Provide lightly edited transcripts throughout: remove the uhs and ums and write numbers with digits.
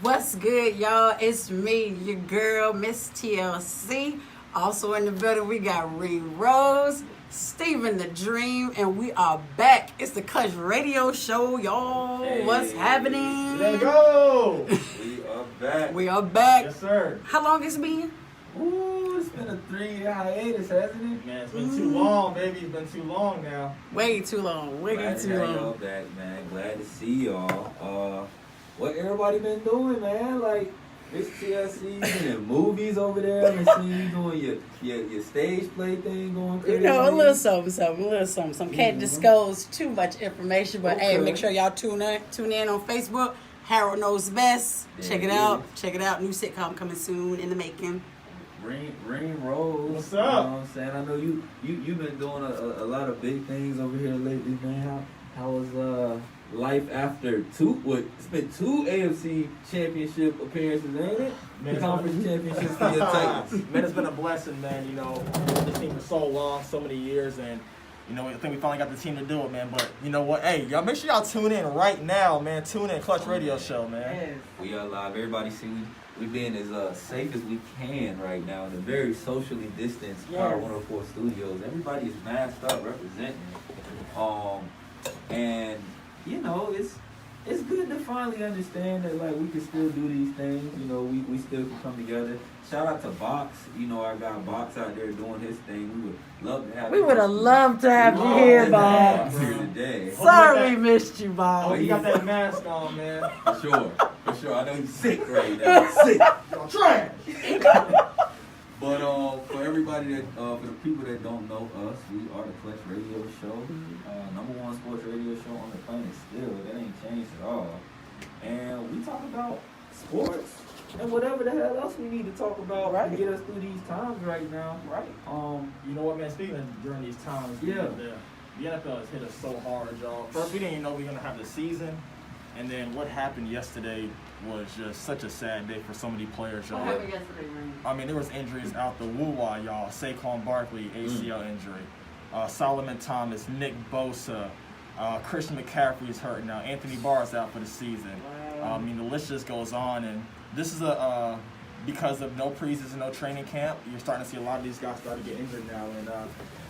What's good, y'all? It's me, your girl, Miss TLC. Also in the building, we got Ree Rose, Steven the Dream, and we are back. It's the Clutch Radio Show, y'all. Hey. What's happening? Let's go! We are back. We are back. Yes, sir. How long it's been? Ooh, it's been a 3-year hiatus, hasn't it? Man, it's been too long, baby. It's been too long now. Way too long. Way Glad too to have y'all long. back, man. Glad to see y'all. What everybody been doing, man? Like, Miss TLC and movies over there. I've been seeing you doing your stage play thing going crazy. You know, a little something. Can't disclose too much information, but hey, Okay. make sure y'all tune in on Facebook. Harold Knows Best. Check it out. Check it out. New sitcom coming soon in the making. Ring Rose. What's You know up? what I'm saying? I know you've been doing a lot of big things over here lately, man. How was life after it's been 2 AFC championship appearances, ain't it? Man, The conference championships for your Titans. Man, it's been a blessing, man. You know, this team for so long, so many years, and you know, I think we finally got the team to do it, man. But you know what? Hey, y'all make sure y'all tune in right now, man. Tune in, Clutch Radio Show, man. We are live. Everybody see we being as safe as we can right now in a very socially distanced Power 104 studios. Everybody is masked up representing. And you know, it's good to finally understand that like we can still do these things. You know, we still can come together. Shout out to Box. You know, our guy Box out there doing his thing. We would love to have. We would have loved to have you here, Bob. Here today. Sorry we missed you, Oh, Bob. you got that mask on, man. For sure. I know he's sick right now. Sick. Y'all trash. But for everybody that, for the people that don't know us, we are the Clutch Radio Show, #1 sports radio show on the planet. Still, that ain't changed at all. And we talk about sports and whatever the hell else we need to talk about to get us through these times right now. Right. You know what, man? Speaking of during these times, Yeah. the NFL has hit us so hard, y'all. First, we didn't even know we were gonna have the season, and then what happened yesterday was just such a sad day for so many players, y'all. yesterday, I mean, there was injuries out the woo-wah, y'all. Saquon Barkley, ACL injury. Solomon Thomas, Nick Bosa, Christian McCaffrey is hurt now. Anthony Barr is out for the season. I mean, the list just goes on. And this is because of no preseason, no training camp, you're starting to see a lot of these guys start to get injured now. And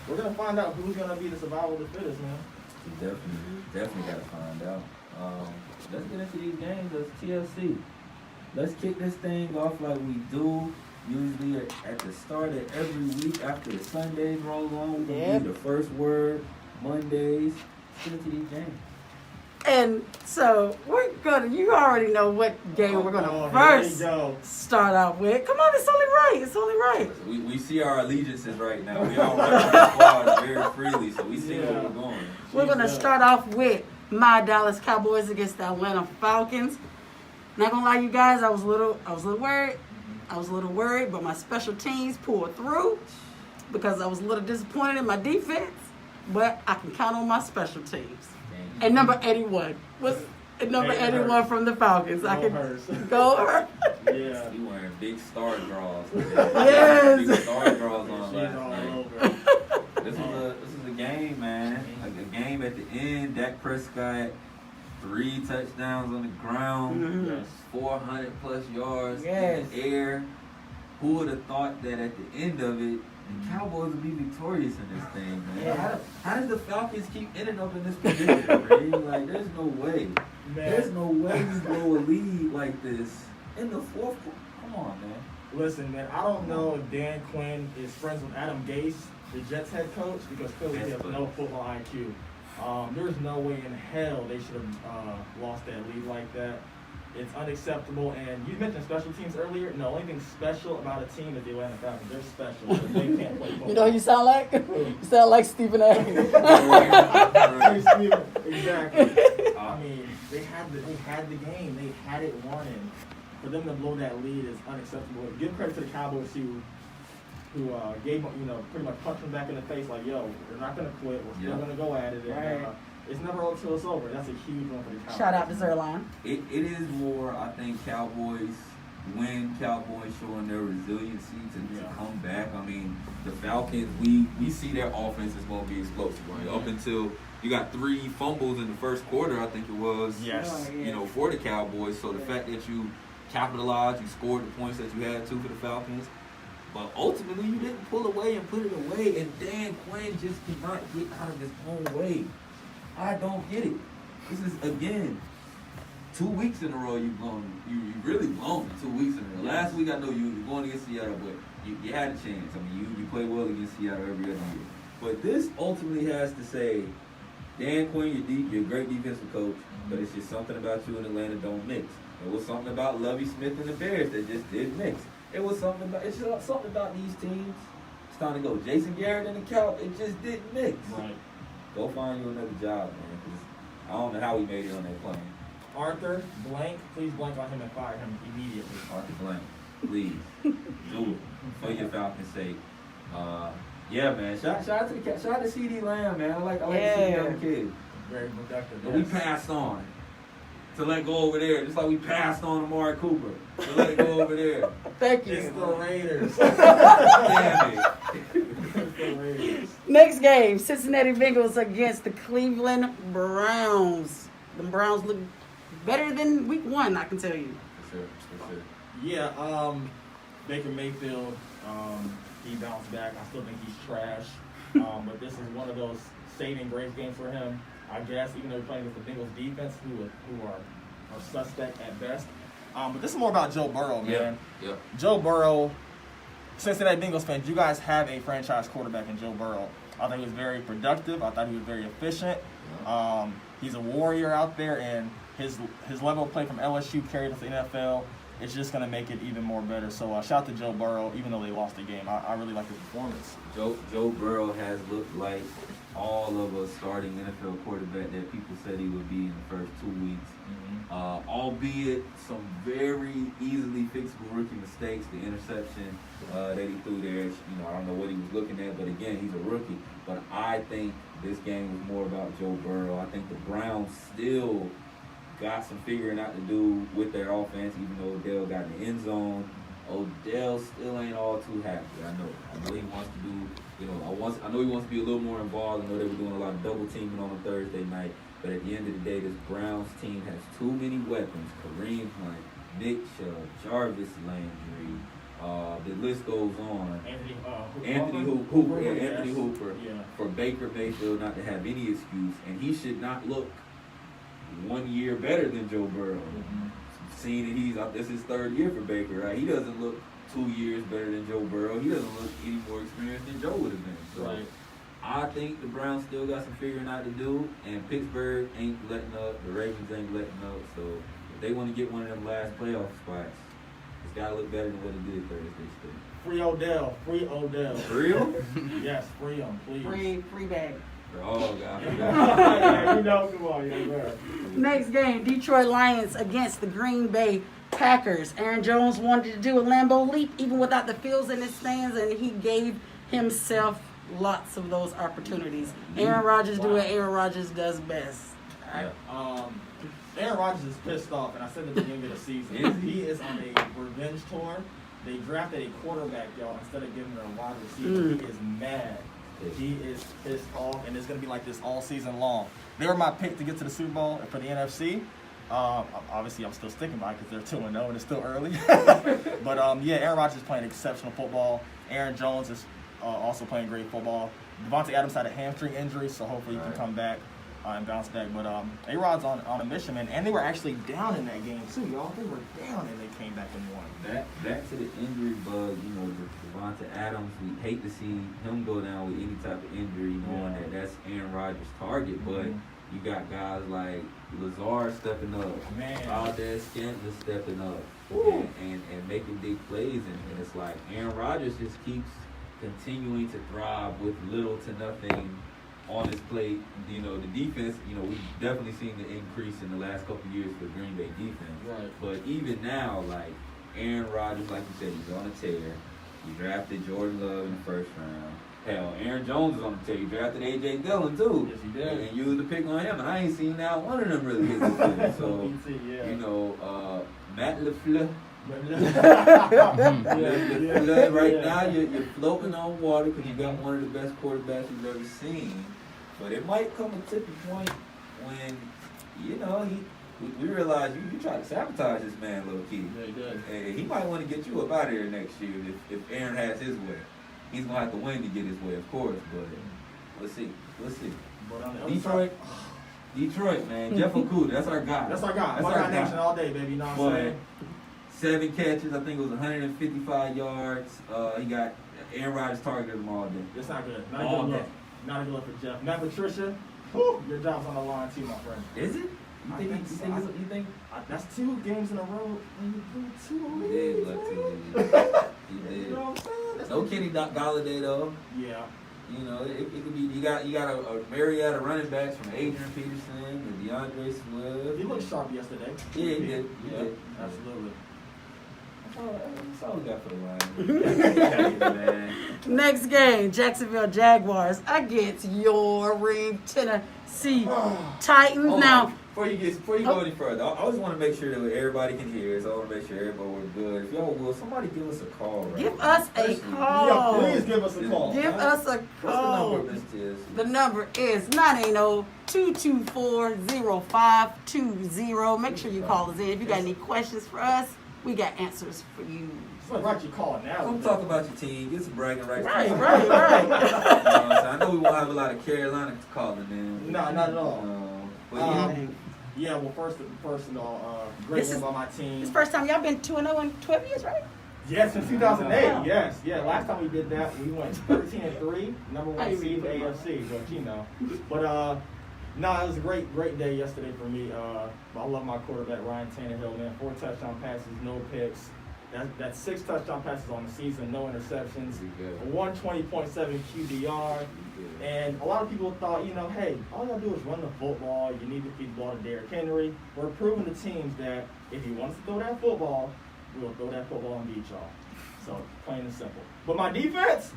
we're going to find out who's going to be the survival of the fittest, man. Definitely got to find out. Let's get into these games. Let's TLC. Let's kick this thing off like we do. Usually at the start of every week after the Sundays roll on, we're going to do the first word, Mondays. Let's get into these games. And so you already know what game we're gonna first start out with. Come on, it's only right. We see our allegiances right now. We all rep the squad very freely, so we see where we're going. We're gonna start off with my Dallas Cowboys against the Atlanta Falcons. Not gonna lie, you guys, I was a little worried, but my special teams pulled through because I was a little disappointed in my defense. But I can count on my special teams. And number 81 was number 81 from the Falcons. I can go her. Yeah. You wearing big star draws. Yes. Big star draws on She's last all night. over. This is a game, man. Like a game at the end. Dak Prescott, 3 touchdowns on the ground, Yes. 400 plus yards in the air. Who would have thought that at the end of it, the Cowboys would be victorious in this thing, man? Yeah. How does the Falcons keep ending up in this position, Ray? Like, there's no way. Man. There's no way you blow a lead like this in the fourth quarter. Come on, man. Listen, man, I don't know if Dan Quinn is friends with Adam Gase, the Jets head coach, because clearly he has no football IQ. There's no way in hell they should have lost that lead like that. It's unacceptable. And you mentioned special teams earlier. No, only thing special about a team is the Atlanta Falcons. They're special. Because they can't play football. You know who you sound like? You sound like Stephen A. Exactly. I mean, they had the game. They had it won, and for them to blow that lead is unacceptable. Give credit to the Cowboys who gave pretty much punched them back in the face like, yo, we're not gonna quit. We're still gonna go at it. And, it's never over till it's over. That's a huge one for the Cowboys. Shout out to Zerline. It is more, I think, Cowboys showing their resiliency to come back. I mean, the Falcons, we see their offense is going to be explosive, right? Up until you got 3 fumbles in the first quarter, I think it was. Yes. You know, for the Cowboys. So the fact that you capitalized. You scored the points that you had to for the Falcons. But ultimately, you didn't pull away and put it away. And Dan Quinn just cannot get out of his own way. I don't get it. This is, again, 2 weeks in a row you've blown. You really blown 2 weeks in a row. Last week, I know you were going against Seattle, but you had a chance. I mean, you play well against Seattle every other year. But this ultimately has to say, Dan Quinn, you're a great defensive coach, but it's just something about you in Atlanta don't mix. It was something about Lovie Smith and the Bears that just didn't mix. It's just something about these teams. It's time to go. Jason Garrett and the Cowboys, it just didn't mix. Right. Go find you another job, man, because I don't know how he made it on that plane. Arthur Blank, please blank on him and fire him immediately. Arthur Blank, please do it for your Falcons' sake. Yeah, man. Shout out to CD Lamb, man. I like the CD Lamb kid. Very productive. But we passed on to let go over there, just like we passed on Amari Cooper to let it go over there. Thank you. It's the Raiders. Damn it. It's the Raiders. Next game, Cincinnati Bengals against the Cleveland Browns. The Browns look better than week 1, I can tell you. For sure. Yeah, Baker Mayfield, he bounced back. I still think he's trash. But this is one of those saving grace games for him, I guess, even though he's playing with the Bengals defense, who are suspect at best. But this is more about Joe Burrow, man. Yep. Joe Burrow, Cincinnati Bengals fans, you guys have a franchise quarterback in Joe Burrow. I thought he was very productive. I thought he was very efficient. He's a warrior out there, and his level of play from LSU carried us to the NFL. It's just going to make it even more better. So shout out to Joe Burrow, even though they lost the game. I really like his performance. Joe Burrow has looked like all of a starting NFL quarterback that people said he would be in the first 2 weeks. Albeit some very easily fixable rookie mistakes. The interception that he threw there, I don't know what he was looking at, but again, he's a rookie. But I think this game was more about Joe Burrow. I think the Browns still got some figuring out to do with their offense, even though Odell got in the end zone. Odell still ain't all too happy. I know he wants to do, I know he wants to be a little more involved. I know they were doing a lot of double teaming on a Thursday night. But at the end of the day, this Browns team has too many weapons. Kareem Hunt, Nick Chubb, Jarvis Landry. The list goes on. Anthony Hooper. Yeah. For Baker Mayfield not to have any excuse, and he should not look 1 year better than Joe Burrow. Seeing that this is his 3rd year for Baker, right? He doesn't look 2 years better than Joe Burrow. He doesn't look any more experienced than Joe would have been. So Right. I think the Browns still got some figuring out to do, and Pittsburgh ain't letting up. The Ravens ain't letting up. So if they want to get one of them last playoff spots, it's got to look better than what it did Thursday still. Free Odell. Free Odell. For real? Yes, free him, please. Free bag. Oh, God. Yeah, come on, bro. Next game, Detroit Lions against the Green Bay Packers. Aaron Jones wanted to do a Lambeau leap even without the fields in his stands, and he gave himself lots of those opportunities. Aaron Rodgers do what Aaron Rodgers does best. Aaron Rodgers is pissed off, and I said at the beginning of the season, he is on a revenge tour. They drafted a quarterback, y'all, instead of giving him a wide receiver. He is mad. He is pissed off, and it's going to be like this all season long. They were my pick to get to the Super Bowl for the NFC. Obviously, I'm still sticking by it because they're 2-0 and it's still early. But, Aaron Rodgers is playing exceptional football. Aaron Jones is also playing great football. Devontae Adams had a hamstring injury, so hopefully he can come back and bounce back. But A-Rod's on a mission, man. And they were actually down in that game, too, y'all. They were down, and they came back and won. Back to the injury bug, Devontae Adams, we hate to see him go down with any type of injury, knowing that that's Aaron Rodgers' target. But you got guys like Lazard stepping up, Valdez-Scantling stepping up, and making big plays. And it's like Aaron Rodgers just keeps continuing to thrive with little to nothing on his plate. The defense, we've definitely seen the increase in the last couple of years for Green Bay defense. Right. But even now, like, Aaron Rodgers, like you said, he's on a tear. He drafted Jordan Love in the first round. Hell, Aaron Jones is on the tear. He drafted A.J. Dillon, too. Yes, he did. And used the pick on him, and I ain't seen now one of them really hit the field. So, Matt LaFleur. Right now, you're floating on water because you got one of the best quarterbacks you've ever seen. But it might come a tipping point when, we realized you tried to sabotage this man, low key. Yeah, he did. And he might want to get you up out of here next year if Aaron has his way. He's gonna have to win to get his way, of course. But let's see. But on the other Detroit, man. Jeff Okuda, that's our guy. That's our guy. That's Our our guy nation guy. all day, baby. You know what I'm saying? 7 catches, I think it was 155 yards. He got Aaron Rodgers targeted him all day. It's not good. All Not a good day. look. Not a good look for Jeff. Matt Patricia, whew, your job's on the line too, my friend. Is it? I think so. You think? That's 2 games in a row. And you do 2 He leads. did look too. He You did. know what I'm saying? That's No Kenny Galladay though. Yeah. You know, it could be. You got a myriad of running backs from Adrian Peterson and DeAndre Swift. He looked sharp yesterday. Yeah, he did. He Yeah, did. absolutely. That's all we got for the line. Man. Next game, Jacksonville Jaguars against your ring Tennessee Titans. Hold Now, on. Before you go any further, I just want to make sure that everybody can hear. So I want to make sure everybody was good. If y'all will, somebody give us a call. Right give now. us a Especially- call. Yeah, please give us a call. Give us a What's the call. number, Miss Tiz? The number is 980-224-0520. Make sure you call us in. If you got any questions for us, we got answers for you. It's like right you calling now. Come talk about your team. Get some bragging rights. Right. You know what I'm saying? I know we won't have a lot of Carolina calling in. No, not at all. But yeah. Yeah, well, first of all, great This win is- by my team. It's the first time y'all been 2-0 in 12 years, right? Yes, since 2008. Wow. Yes, yeah. Last time we did that, we went 13-3, number I 1 seed in the remember. AFC. But you know, no, it was a great day yesterday for me. I love my quarterback Ryan Tannehill, man. 4 touchdown passes, no picks. That's 6 touchdown passes on the season, no interceptions. A 120.7 QBR. And a lot of people thought, you know, hey, all y'all do is run the football. You need to feed the ball to Derrick Henry. We're proving to teams that if he wants to throw that football, we'll throw that football and beat y'all. So, plain and simple. But my defense,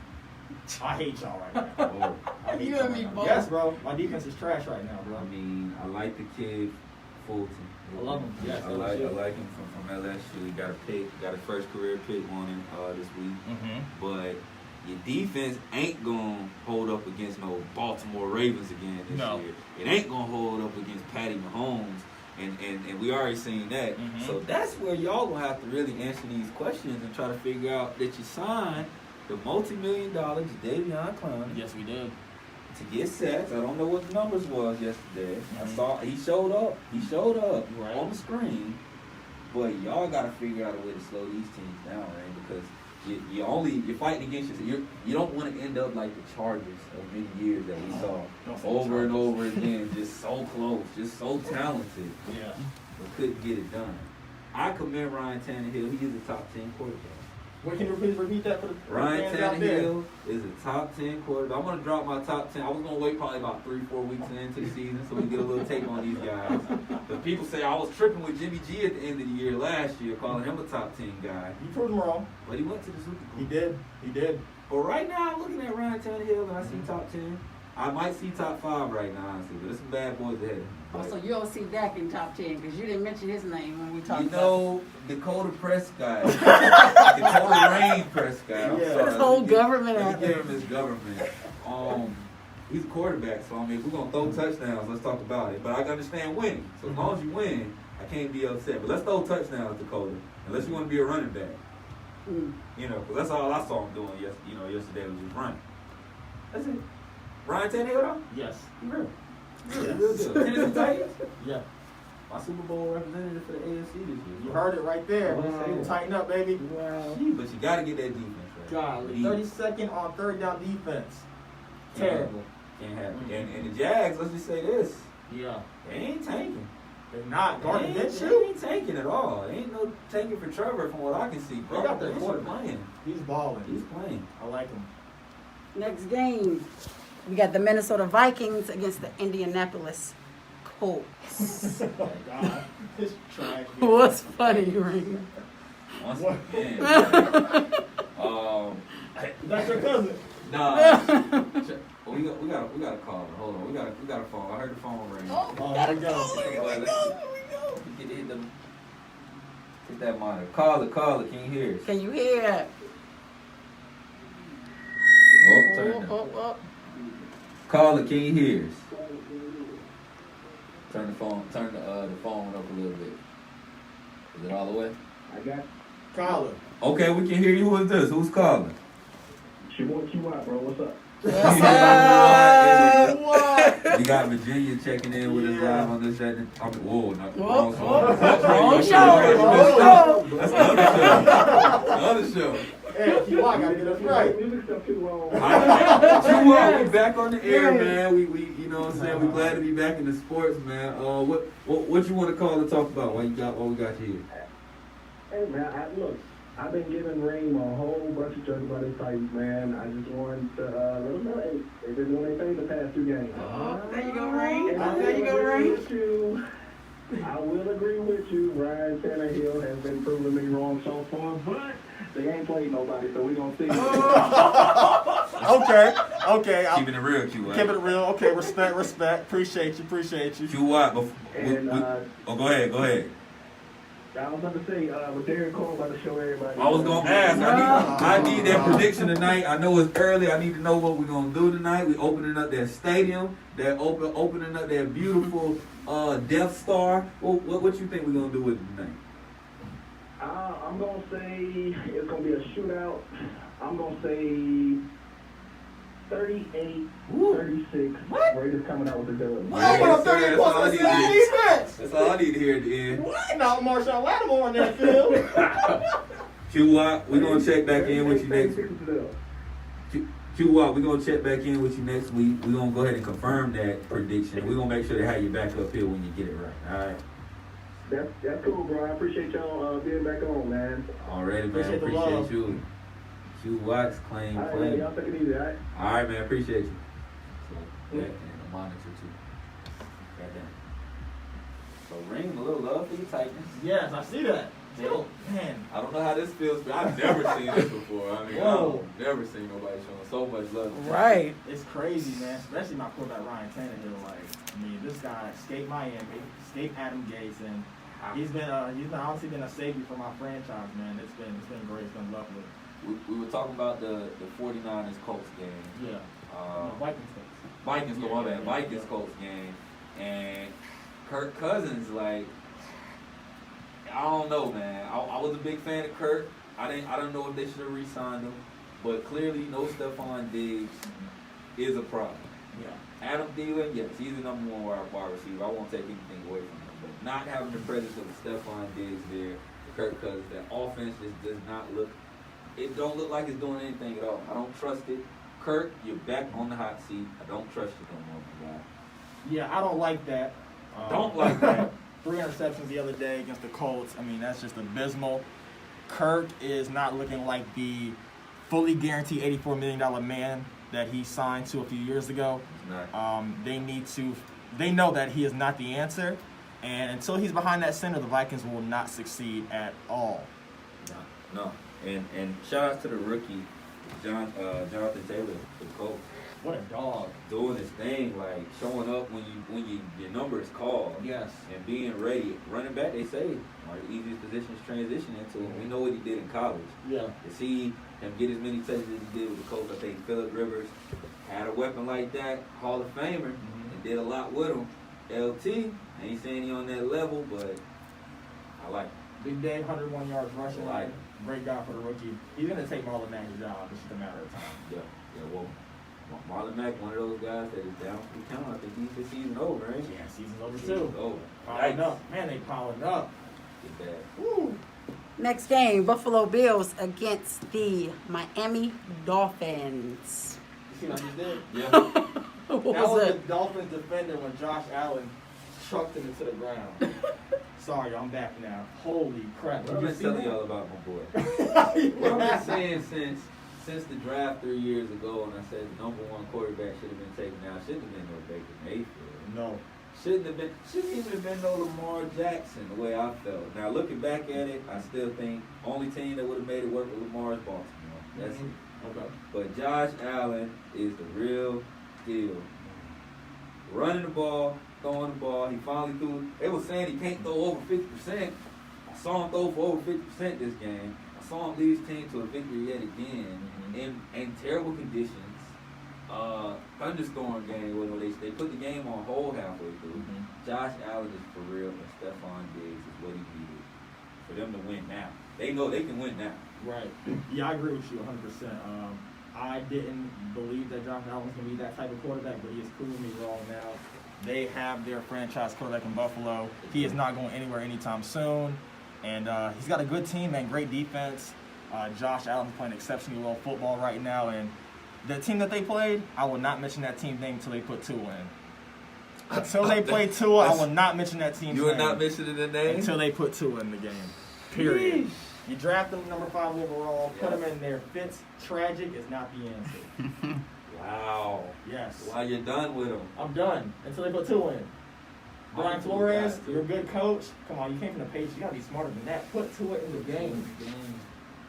I hate y'all right now. I hate You y'all and right me now. both. Yes, bro. My defense is trash right now, bro. I mean, I like the kid Fulton. I love him. Yes, I like him from LSU. He got a first career pick on him this week. Mm-hmm. But your defense ain't gonna hold up against no Baltimore Ravens again this year. It ain't gonna hold up against Patty Mahomes. And we already seen that. Mhm. So that's where y'all gonna have to really answer these questions and try to figure out that you signed the multi-million-dollar Jadeveon Clowney Yes, we did. to get sacks. I don't know what the numbers was yesterday. I Mhm. saw he showed up. He showed up Right. on the screen. But y'all gotta figure out a way to slow these teams down, right? Because you're fighting against yourself. You don't want to end up like the Chargers of many years that we saw Don't say over and Chargers. over again, just so close, just so talented, Yeah. but couldn't get it done. I commend Ryan Tannehill. He is a top 10 quarterback. Wait, can you please repeat that for the Ryan fans out there? Tannehill is a top 10 quarterback. I'm going to drop my top 10. I was going to wait probably about 3-4 weeks into the season so we get a little take on these guys. But people say I was tripping with Jimmy G at the end of the year last year, calling him a top 10 guy. You proved him wrong. But he went to the Super Bowl. He did. He did. But right now, I'm looking at Ryan Tannehill and I see top 10. I might see top 5 right now, honestly, but there's some bad boys ahead. Oh, so you don't see Dak in top 10 because you didn't mention his name when we talked You about know, Dakota Prescott, Dakota Rain Prescott. I'm Yeah. sorry. his whole Let me give- government Let out me there. give him his government. He's a quarterback, so I mean, if we're gonna throw touchdowns, let's talk about it. But I understand winning. So as long as you win, I can't be upset. But let's throw touchdowns, Dakota. Unless you want to be a running back, Mm. you know, because that's all I saw him doing. Yesterday was just running. That's it. Ryan Tannehill, though? Yes. He real. Yes. Real good. Tennessee Titans. Yeah. My Super Bowl representative for the AFC this year. You heard it right there. Wow. Tighten up, baby. Gee, but you got to get that defense right. Golly. 32nd on third down defense. Can't Terrible. Can't happen. Mm. And the Jags, let's just say this, Yeah. they ain't tanking. They're not. Gardner They Minshew, ain't tanking at all. They ain't no tanking for Trevor from what I can see. They got their He's quarterback. playing. he's balling. He's playing. I like him. Next game, we got the Minnesota Vikings against the Indianapolis Colts. Oh, God. This trash. What's funny, Ring? Once What? again. That's your cousin. Nah. We got a call. Hold on. We got a phone. I heard the phone ring. Oh, here we go. Hit that monitor. Call it. Can you hear us? Can you hear? Oh, turn it. Oh. Call it. Can you hear us? Turn the phone up a little bit. Is it all the way? I got Colin. Okay, we can hear you. Who's this? Who's calling? Chihuahua, bro. What's up? We got Virginia checking in with us live on this. Whoa, not Whoa, wrong whoa, show. wrong show. That's the other show. The other show. Hey, you gotta get us right. Music stuff too long. We back on the air, man. We you know what I'm saying? We glad to be back in the sports, man. What you want to call and talk about? What we got you here? Hey man, I've been giving Reem a whole bunch of jokes about his Titans, man. I just wanted to let them know, hey, they've been doing their thing the past 2 games. Oh, there you go, Rain. And I There you go, Rain. I will agree with you. Ryan Tannehill has been proving me wrong so far, but they ain't played nobody, so we're going to see. Okay. Keeping it real, Q. Keep it real. Okay, respect. Appreciate you. Q. Watt. Go ahead. I was about to say, with Derek Cole, about to show everybody. I was gonna ask. I need that prediction tonight. I know it's early. I need to know what we're gonna do tonight. We opening up that stadium. That opening up that beautiful Death Star. What you think we're gonna do with it tonight? I'm gonna say it's gonna be a shootout. I'm gonna say 38-36. What? Raiders coming out with the dub. What? Yes, sir. That's That's all I need to hear. defense. That's all I need to hear at the end. What? Now Marshawn Lattimore in that field. Q. Watt, we're gonna check back in with you next week. Q. Watt, we're gonna check back in with you next week. We're gonna go ahead and confirm that prediction. We're gonna make sure to have you back up here when you get it right. All right. That's cool, bro. I appreciate y'all being back on, man. Already, man. Appreciate the love. Appreciate you. Q. Watts claim. All right, man, y'all take it easy, all right? All right, man. Appreciate you. So, and a monitor too. Goddamn. So, Ring, a little love for you Titans. Yes, I see that. Man. I don't know how this feels, but I've never seen this before. I mean, Whoa. I've never seen nobody showing so much love. Right. It's crazy, man. Especially my quarterback Ryan Tannehill. This guy escaped Miami, escaped Adam Gates, and he's been honestly been a savior for my franchise, man. It's been great. It's been lovely. We were talking about the 49ers Colts game. Yeah. Vikings Colts game, and Kirk Cousins, I don't know, man. I was a big fan of Kirk. I don't know if they should have re-signed him, but clearly, no Stephon Diggs is a problem. Yeah. Adam Thielen, yes, he's the number 1 wide receiver. I won't take anything away from him, but not having the presence of Stephon Diggs there, Kirk Cousins, that offense just does not look. It don't look like it's doing anything at all. I don't trust it. Kirk, you're back on the hot seat. I don't trust you no more, my guy. Yeah, I don't like that. Don't like that. 3 interceptions the other day against the Colts. I mean, that's just abysmal. Kirk is not looking like the fully guaranteed $84 million man that he signed to a few years ago. They know that he is not the answer. And until he's behind that center, the Vikings will not succeed at all. No. And shout out to the rookie, Jonathan Taylor, the Colts. What a dog. Doing his thing, showing up when your number is called. Yes. And being ready. Running back, they say, one of the easiest positions to transition into. And we know what he did in college. Yeah. To see him get as many touches as he did with the Colts, I think Phillip Rivers had a weapon like that, Hall of Famer, and did a lot with him. LT, I ain't saying he on that level, but I like him. Big Dave, 101 yards rushing. Like Great guy for the rookie. He's going to take Marlon Mack's job. It's just a matter of time. Yeah, well, Marlon Mack, one of those guys that is down for the count. I think he's the season over, right? Yeah, season's over Season's too. over. Piling up. Man, they piling up. Get that. Woo. Next game, Buffalo Bills against the Miami Dolphins. You see what I just did? Yeah. What That was was the it? Dolphins defender when Josh Allen chucked him into the ground. Sorry, I'm back now. Holy crap. What I've Did you been see telling that? y'all about my boy. What I've been saying since the draft 3 years ago, and I said the number 1 quarterback should have been taken out. Shouldn't have been no Baker Mayfield. No. Shouldn't even have been no Lamar Jackson, the way I felt. Now looking back at it, I still think only team that would have made it work with Lamar is Baltimore. That's it. Okay. But Josh Allen is the real deal. Running the ball, throwing the ball. He finally threw. They were saying he can't throw over 50%. I saw him throw for over 50% this game. I saw him lead his team to a victory yet again in terrible conditions. thunderstorm game where they put the game on hold halfway through. Mhm. Josh Allen is for real, and Stephon Diggs is what he needed for them to win now. They know they can win now. Right. Yeah, I agree with you 100%. I didn't believe that Josh Allen was going to be that type of quarterback, but he is proving me wrong now. They have their franchise quarterback in Buffalo. He is not going anywhere anytime soon. And he's got a good team and great defense. Josh Allen's playing exceptionally well football right now. And the team that they played, I will not mention that team's name until they put Tua in. Until they play Tua, I will not mention that team's name. You would not mention the name? Until they put Tua in the game. Period. You draft them number 5 overall, put them in there. Fitz, tragic is not the answer. Wow. Yes. Wow, you're done with them. I'm done until they put Tua in. Brian Flores, you're a good coach. Come on, you came from the page. You got to be smarter than that. Put Tua in the game.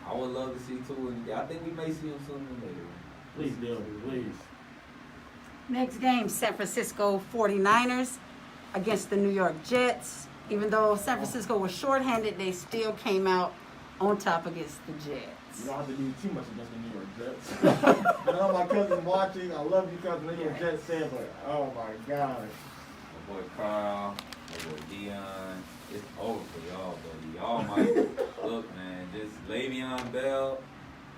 I would love to see Tua in the game. I think we may see him sooner than later. Please do. Please. Next game, San Francisco 49ers against the New York Jets. Even though San Francisco was shorthanded, they still came out on top against the Jets. You don't have to do too much against the New York Jets. I know my cousin watching. I love you, cousin. The New York Jets fan, but oh my God. My boy Carl, my boy Dion. It's over for y'all, buddy. Y'all might look, man. Just Le'Veon Bell,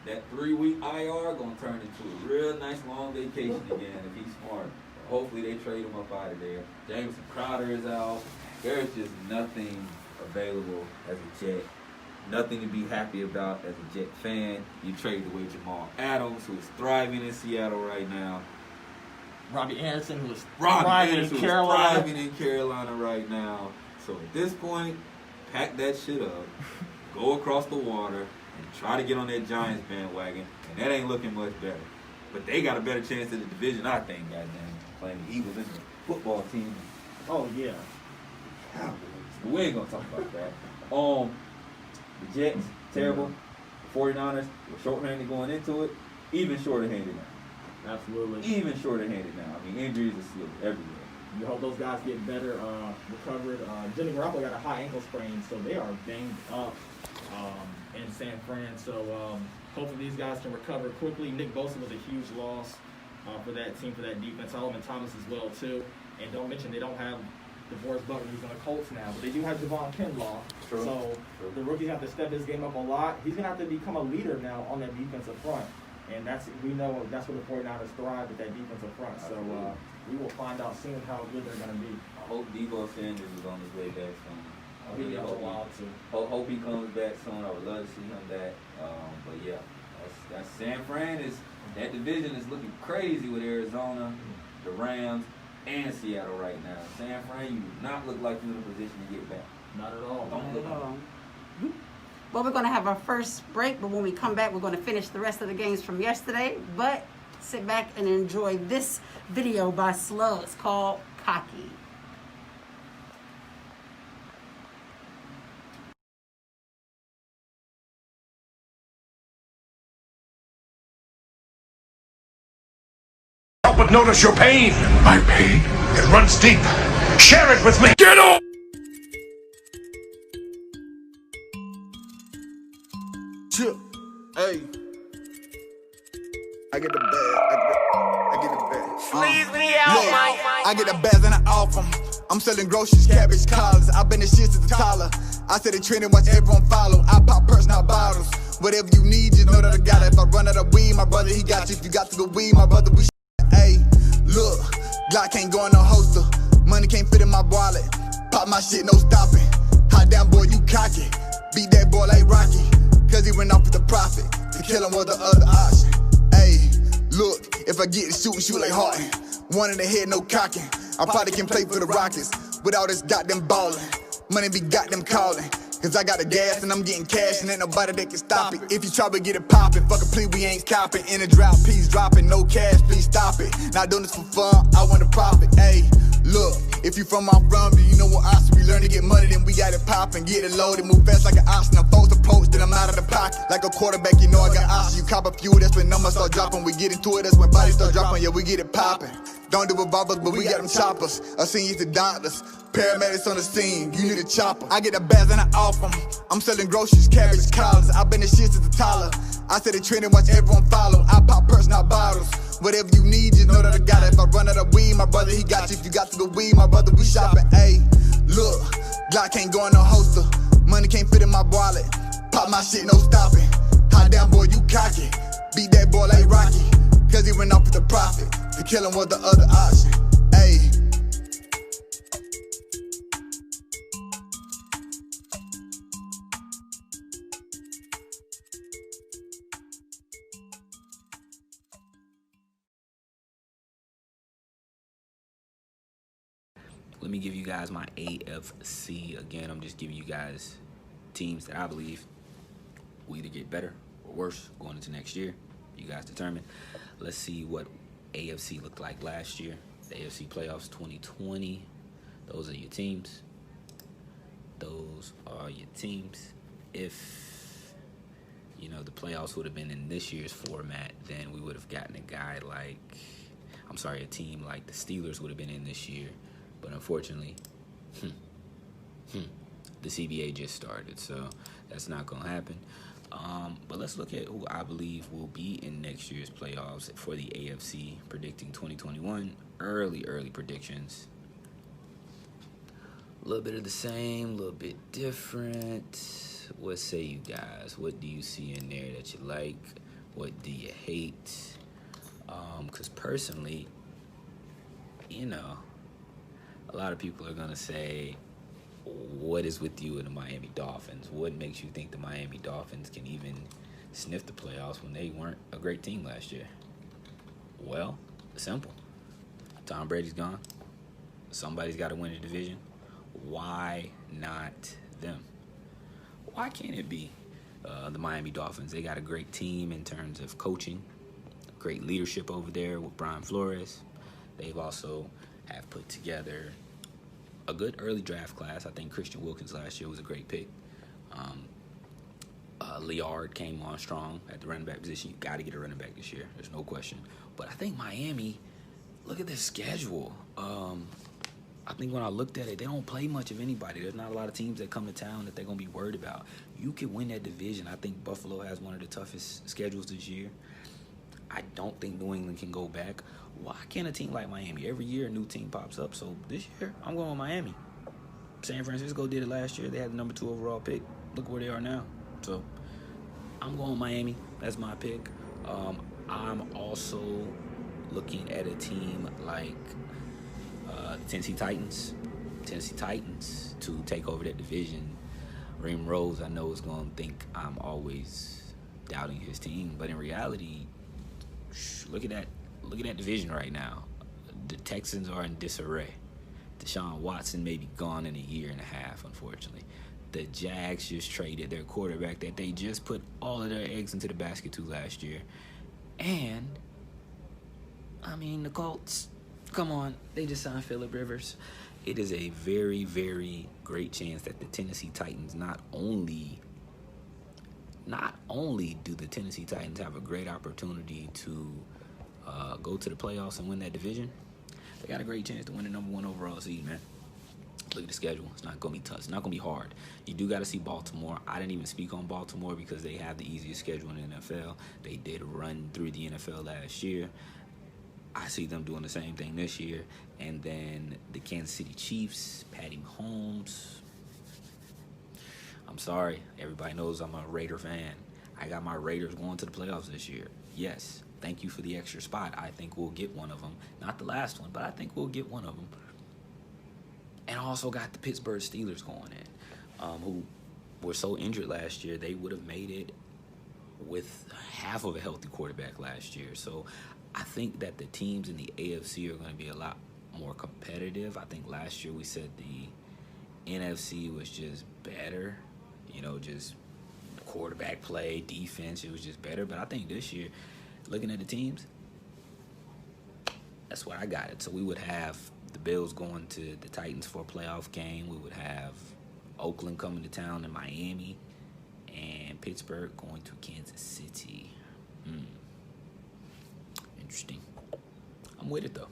that 3-week IR gonna turn into a real nice long vacation again if he's smart. Hopefully they trade him up out of there. Jameson Crowder is out. There's just nothing available as a Jet. Nothing to be happy about as a Jet fan. You traded away Jamal Adams, who is thriving in Seattle right now. Robbie Anderson, who is Robbie thriving Anderson, in who is Carolina. thriving in Carolina right now. So at this point, pack that shit up, go across the water, and try to get on that Giants bandwagon. And that ain't looking much better. But they got a better chance in the division, I think, goddamn, playing the Eagles in the football team. Oh, yeah. But we ain't gonna talk about that. The Jets, terrible. The 49ers were short-handed going into it, even shorter-handed now. Absolutely. Even shorter-handed now. I mean, injuries are still everywhere. You hope those guys get better, recovered. Jimmy Garoppolo got a high ankle sprain, so they are banged up in San Fran. So hopefully these guys can recover quickly. Nick Bosa was a huge loss for that team, for that defense. Solomon Thomas as well, too. And don't mention they don't have DeForest Buckner, who's on the Colts now, but they do have Javon Kinlaw. True. So the rookies have to step his game up a lot. He's going to have to become a leader now on that defensive front. And we know that's where the 49ers thrive with that defensive front. So we will find out soon how good they're going to be. I hope Deebo Sanders is on his way back soon. I He really got a hope while too. hope he comes back soon. I would love to see him back. But yeah, that's San Fran that division is looking crazy with Arizona, the Rams, and Seattle right now. San Fran, you do not look like you're in a position to get back. Not at all. Don't look like it. Well, we're going to have our first break, but when we come back, we're going to finish the rest of the games from yesterday. But sit back and enjoy this video by Slow. It's called Cocky. Help but notice your pain. My pain, it runs deep. Share it with me. Get on! Chip, hey. I get the bag. I get the bag. Squeeze me out, Mike. I get the bags and I off them. I'm selling groceries, cabbage, collars. I been the shit since the Tyler. I said the trend and watch everyone follow. I pop perks, not bottles. Whatever you need, just know that I got it. If I run out of weed, my brother, he got you. If you got to go weed, my brother, we hey, look. Glock can't go in no holster. Money can't fit in my wallet. Pop my shit, no stopping. Hot damn boy, you cocky. Beat that boy like Rocky. Cause he went off with the profit. To kill him was the other option. Hey, look, if I get to shoot like Harden. One in the head, no cocking. I probably can play for the Rockets. With all this goddamn ballin'. Money be goddamn calling. Cause I got the gas and I'm getting cash and ain't nobody that can stop it. If you try to get it poppin', fuck a plea, we ain't copping. In a drought, peace dropping, no cash, please stop it. Not doing this for fun, I want to profit. Hey, look, if you from my front, you know what I we learn to get money, then we got it poppin'. Get it loaded, move fast like an oxen. I'm folks approach, then I'm out of the pocket. Like a quarterback, you know I got options. You cop a few, that's when numbers start dropping. We get into it, that's when bodies start dropping. Yeah, we get it poppin'. Don't do it bobbers, but we got them choppers. I seen you to doctors, paramedics on the scene. You need a chopper. I get the bags and I off them. I'm selling groceries, cabbage, collars. I been the shit since the Tyler. I said the trend and watch everyone follow. I pop perks, not bottles. Whatever you need, just know that I got it. If I run out of weed, my brother, he got you. If you got to the weed, my brother, we shopping. Ayy, look, Glock can't go in no holster. Money can't fit in my wallet. Pop my shit, no stopping. Hot damn boy, you cocky. Beat that boy like Rocky. Cause he went off with the profit. The killing was the other option. Ayy. Let me give you guys my AFC. Again, I'm just giving you guys teams that I believe will either get better or worse going into next year. You guys determine. Let's see what AFC looked like last year. The AFC playoffs 2020. Those are your teams. Those are your teams. If, you know, the playoffs would have been in this year's format, then we would have gotten a team like the Steelers would have been in this year. But unfortunately, the CBA just started, so that's not going to happen. But let's look at who I believe will be in next year's playoffs for the AFC, predicting 2021. Early predictions. A little bit of the same, a little bit different. What say you guys? What do you see in there that you like? What do you hate? Because personally, you know, a lot of people are going to say, what is with you and the Miami Dolphins? What makes you think the Miami Dolphins can even sniff the playoffs when they weren't a great team last year? Well, simple. Tom Brady's gone. Somebody's got to win the division. Why not them? Why can't it be the Miami Dolphins? They got a great team in terms of coaching, great leadership over there with Brian Flores. They've also have put together a good early draft class. I think Christian Wilkins last year was a great pick. Liard came on strong at the running back position. You got to get a running back this year. There's no question. But I think Miami, look at their schedule. I think when I looked at it, they don't play much of anybody. There's not a lot of teams that come to town that they're going to be worried about. You can win that division. I think Buffalo has one of the toughest schedules this year. I don't think New England can go back. Why can't a team like Miami? Every year a new team pops up. So this year, I'm going with Miami. San Francisco did it last year. They had the number 2 overall pick. Look where they are now. So I'm going with Miami. That's my pick. I'm also looking at a team like the Tennessee Titans. Tennessee Titans to take over that division. Reem Rose, I know, is going to think I'm always doubting his team. But in reality, look at that division right now. The Texans are in disarray. Deshaun Watson may be gone in a year and a half, unfortunately. The Jags just traded their quarterback that they just put all of their eggs into the basket to last year. And, I mean, the Colts, come on, they just signed Phillip Rivers. It is a very, very great chance that the Tennessee Titans not only do the Tennessee Titans have a great opportunity to go to the playoffs and win that division, they got a great chance to win the number 1 overall seed, man. Look at the schedule. It's not going to be tough. It's not going to be hard. You do got to see Baltimore. I didn't even speak on Baltimore because they have the easiest schedule in the NFL. They did run through the NFL last year. I see them doing the same thing this year. And then the Kansas City Chiefs, Patty Mahomes. I'm sorry. Everybody knows I'm a Raider fan. I got my Raiders going to the playoffs this year. Yes. Thank you for the extra spot. I think we'll get one of them. Not the last one, but I think we'll get one of them. And I also got the Pittsburgh Steelers going in, who were so injured last year, they would have made it with half of a healthy quarterback last year. So I think that the teams in the AFC are going to be a lot more competitive. I think last year we said the NFC was just better, you know, just quarterback play, defense, it was just better. But I think this year, looking at the teams, that's where I got it. So we would have the Bills going to the Titans for a playoff game. We would have Oakland coming to town in Miami, and Pittsburgh going to Kansas City. Interesting. I'm with it, though.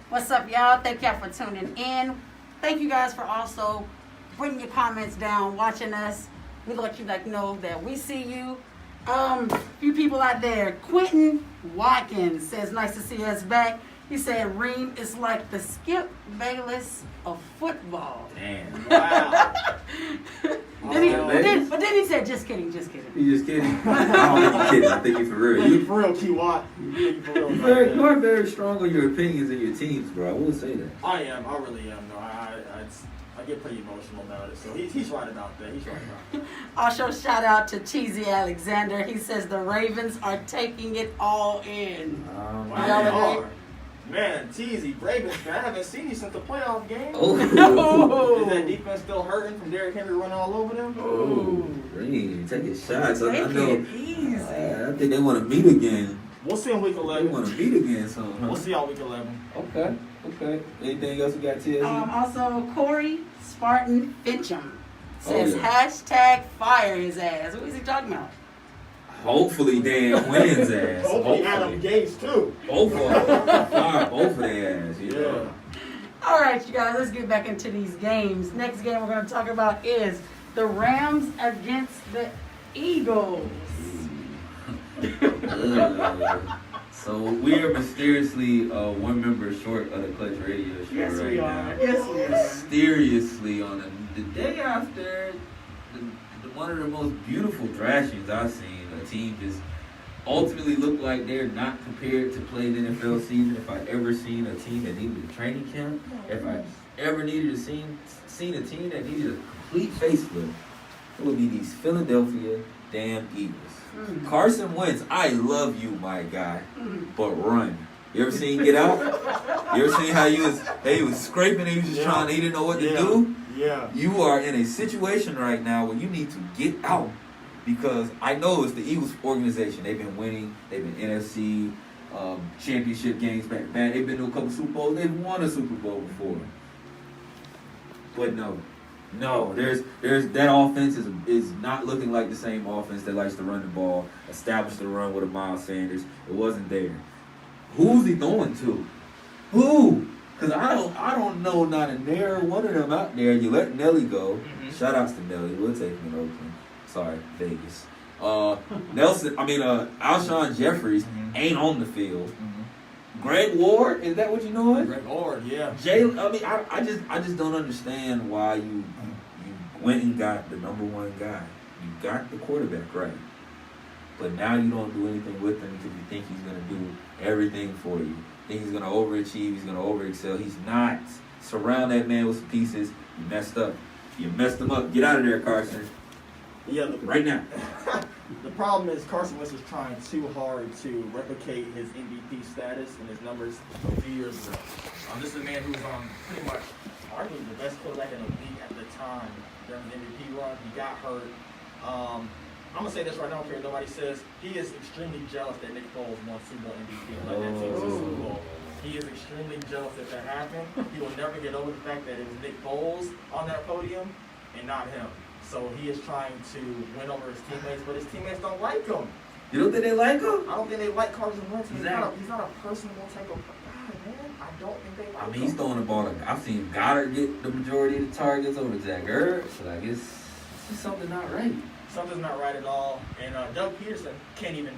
What's up, y'all? Thank y'all for tuning in. Thank you guys for also bringing your comments down, watching us. We let you know that we see you. Few people out there. Quentin Watkins says, nice to see us back. He said, Reem is like the Skip Bayless of football. Damn. Wow. But then he said, just kidding, just kidding. You just kidding? I don't think you're kidding. I think you're for real. You for real, Key-Watt. You for real. You are very strong on your opinions and your teams, bro. I will say that. I am. I really am. No, I get pretty emotional about it. So he's right about that. He's right about that. Also, shout out to Cheesy Alexander. He says the Ravens are taking it all in. Y'all agree? Man, Teasy, Ravens fan, I haven't seen you since the playoff game. Oh. Is that defense still hurting from Derrick Henry running all over them? Oh, Reem, taking shots. I Take know. it easy. I think they want to meet again. We'll see in week They 11. want to meet again soon. Huh? We'll see on week 11. Okay. Anything else you got, TSC? Also, Corey Spartan Fincham says, Oh, yeah. hashtag fire his ass. What is he talking about? Hopefully Dan wins ass. Hopefully Adam Gates, too. Both of them. Fire both of their ass. You know? All right, you guys, let's get back into these games. Next game we're going to talk about is the Rams against the Eagles. So we are mysteriously one member short of the Clutch Radio Show Yes, right we now. are. Yes, we are. Mysteriously on the day after one of the most beautiful thrashings I've seen, a team just ultimately looked like they're not prepared to play the NFL season. If I ever seen a team that needed a training camp, if I ever needed to seen a team that needed a complete facelift, it would be these Philadelphia damn Eagles. Carson Wentz, I love you, my guy, but run. You ever seen Get Out? You ever seen how he was scraping, he was just trying, he didn't know what to do? Yeah. You are in a situation right now where you need to get out, because I know it's the Eagles organization. They've been winning. They've been NFC championship games back to back. They've been to a couple Super Bowls. They've won a Super Bowl before. But no, there's that offense is not looking like the same offense that likes to run the ball, establish the run with a Miles Sanders. It wasn't there. Who's he throwing to? Who? Because I don't know not a near one of them out there. You let Nelly go. Mm-hmm. Shout outs to Nelly. We'll take him in Oakland. Sorry, Vegas. Alshon Jeffries ain't on the field. Greg Ward, is that what you know? Greg Ward, yeah. I just don't understand why you went and got the number one guy. You got the quarterback right, but now you don't do anything with him because you think he's gonna do everything for you. Think he's gonna overachieve. He's gonna overexcel. He's not. Surround that man with some pieces. You messed up. You messed him up. Get out of there, Carson. Yeah, Right now. The problem is Carson Wentz was trying too hard to replicate his MVP status and his numbers a few years ago. This is a man who was pretty much arguably the best quarterback in the league at the time during the MVP run. He got hurt. I'm gonna say this right now, here nobody says. He is extremely jealous that Nick Foles won Super Bowl MVP and led that team to the Super Bowl. He is extremely jealous that happened. He will never get over the fact that it was Nick Foles on that podium and not him. So he is trying to win over his teammates, but his teammates don't like him. You don't think they like him? I don't think they like Carson Wentz. He's Exactly. not a personable type of guy, man. I don't think they like him. I mean, he's throwing the ball. I've seen Goddard get the majority of the targets over Zach Ertz. So like, it's just something not right. Something's not right at all. And Doug Peterson can't even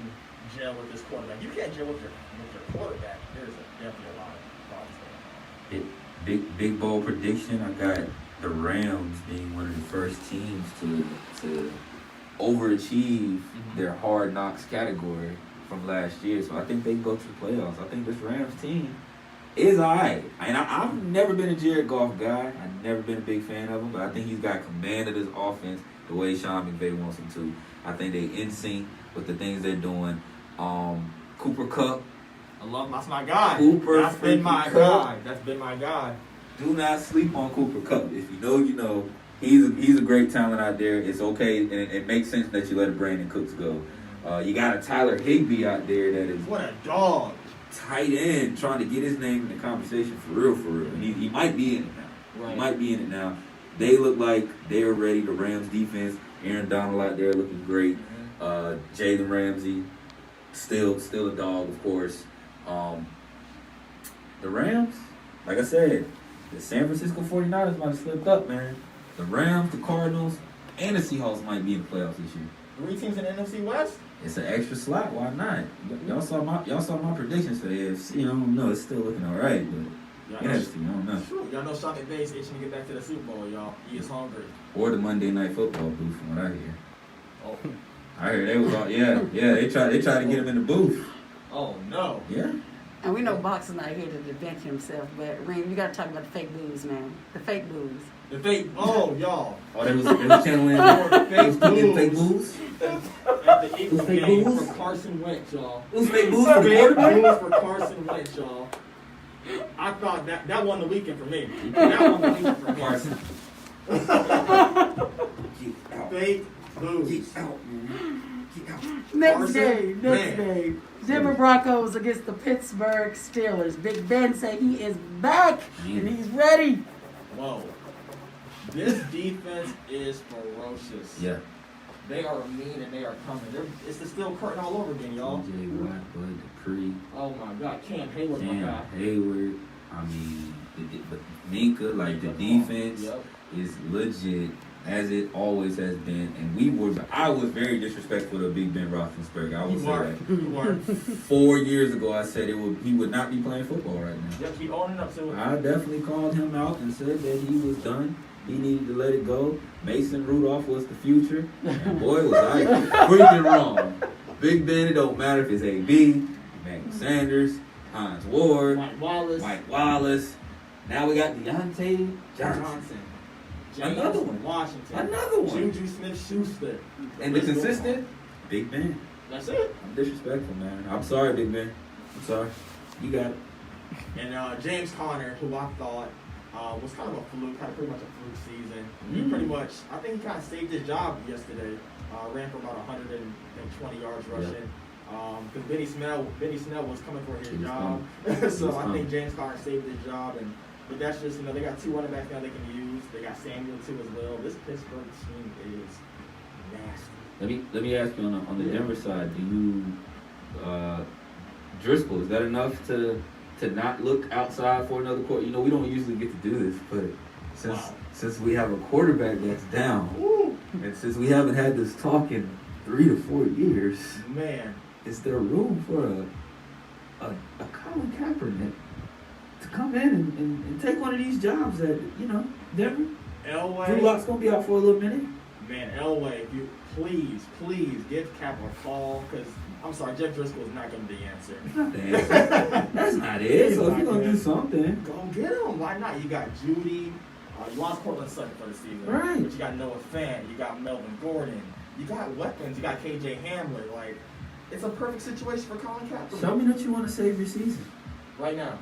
gel with his quarterback. You can't gel with your quarterback. There's definitely a lot of problems there. Big bold prediction. I got the Rams being one of the first teams to overachieve their hard knocks category from last year. So I think they can go to the playoffs. I think this Rams team is alright. And I've never been a Jared Goff guy. I've never been a big fan of him, but I think he's got command of this offense the way Sean McVay wants him to. I think they in sync with the things they're doing. Cooper Kupp. I love him. That's my guy. That's been my guy. That's been my guy. Do not sleep on Cooper Kupp. If you know, you know. He's a great talent out there. It's okay, and it makes sense that you let Brandon Cooks go. You got a Tyler Higbee out there that is What a dog. tight end trying to get his name in the conversation for real. And he might be in it now. Right. He might be in it now. They look like they're ready. The Rams defense, Aaron Donald out there looking great. Jalen Ramsey, still a dog, of course. The Rams, like I said, the San Francisco 49ers might have slipped up, man. The Rams, the Cardinals, and the Seahawks might be in the playoffs this year. 3 teams in the NFC West? It's an extra slot. Why not? Y'all saw my predictions for the AFC. I don't know. It's still looking all right, but NFC, I don't know. Y'all know Sean McVay's itching to get back to the Super Bowl, y'all. He is hungry. Or the Monday Night Football booth, from what I hear. Oh. I heard they was all They tried to get him in the booth. Oh no. Yeah. And we know Box is not here to defend himself, but Reem, you gotta talk about the fake booze, man. The fake booze. The fake. Oh, y'all. Oh, they was channeling the fake booze. At the Eagles fake game booze? for Carson Wentz, y'all. It was fake booze for the Fake quarterback. booze for Carson Wentz, y'all. I thought that won the weekend for me. That won the weekend for me. Carson. Get out. Fake booze. Get out, man. Get out. Next Carson game. Wentz. Denver Broncos against the Pittsburgh Steelers. Big Ben said he is back and he's ready. Whoa. This defense is ferocious. Yeah. They are mean and they are coming. It's the steel curtain all over again, y'all. J. Watt, Bud Dupree, Oh my God, Cam Hayward, my Cam guy. Hayward. I mean, but Minka, like the defense Yep. is legit as it always has been. And I was very disrespectful to Big Ben Roethlisberger. I would say that. You were. 4 years ago, I said he would not be playing football right now. Yep, keep owning up to it. I definitely called him out and said that he was done. He needed to let it go. Mason Rudolph was the future. And boy, was I freaking wrong. Big Ben, it don't matter if it's AB, Emmanuel Sanders, Hines Ward, Mike Wallace. Now we got Deontay Johnson. James Another one. Washington. Another one. Juju Smith-Schuster. And the consistent, Big Ben. That's it. I'm disrespectful, man. I'm sorry, Big Ben. I'm sorry. You got it. And James Conner, who I thought was kind of a fluke, kind of pretty much a fluke season. He Mm. pretty much, I think he kind of saved his job yesterday. Ran for about 120 yards rushing. Because Benny Snell was coming for his He was job. coming. So I think James Conner saved his job. But that's just, they got 2 running backs now they can use. They got Samuel too as well. This Pittsburgh team is nasty. Let me ask you on the Denver side, do you Driscoll, is that enough to not look outside for another quarter? We don't usually get to do this, but since we have a quarterback that's down, Woo. and since we haven't had this talk in 3 to 4 years, Man. is there room for a Colin Kaepernick to come in and take one of these jobs that, Denver? Elway. Drew Lock's going to be out for a little minute. Man, Elway, if you please give Cap a call, because I'm sorry, Jeff Driscoll is not going to be the answer. That's not the answer. That's not it. So if you're going to do something. Go get him. Why not? You got Judy. You lost Cortland Sutton for the season. Right. But you got Noah Fant. You got Melvin Gordon. You got weapons. You got KJ Hamler. Like, it's a perfect situation for Colin Kaepernick. Show me that you want to save your season. Right now.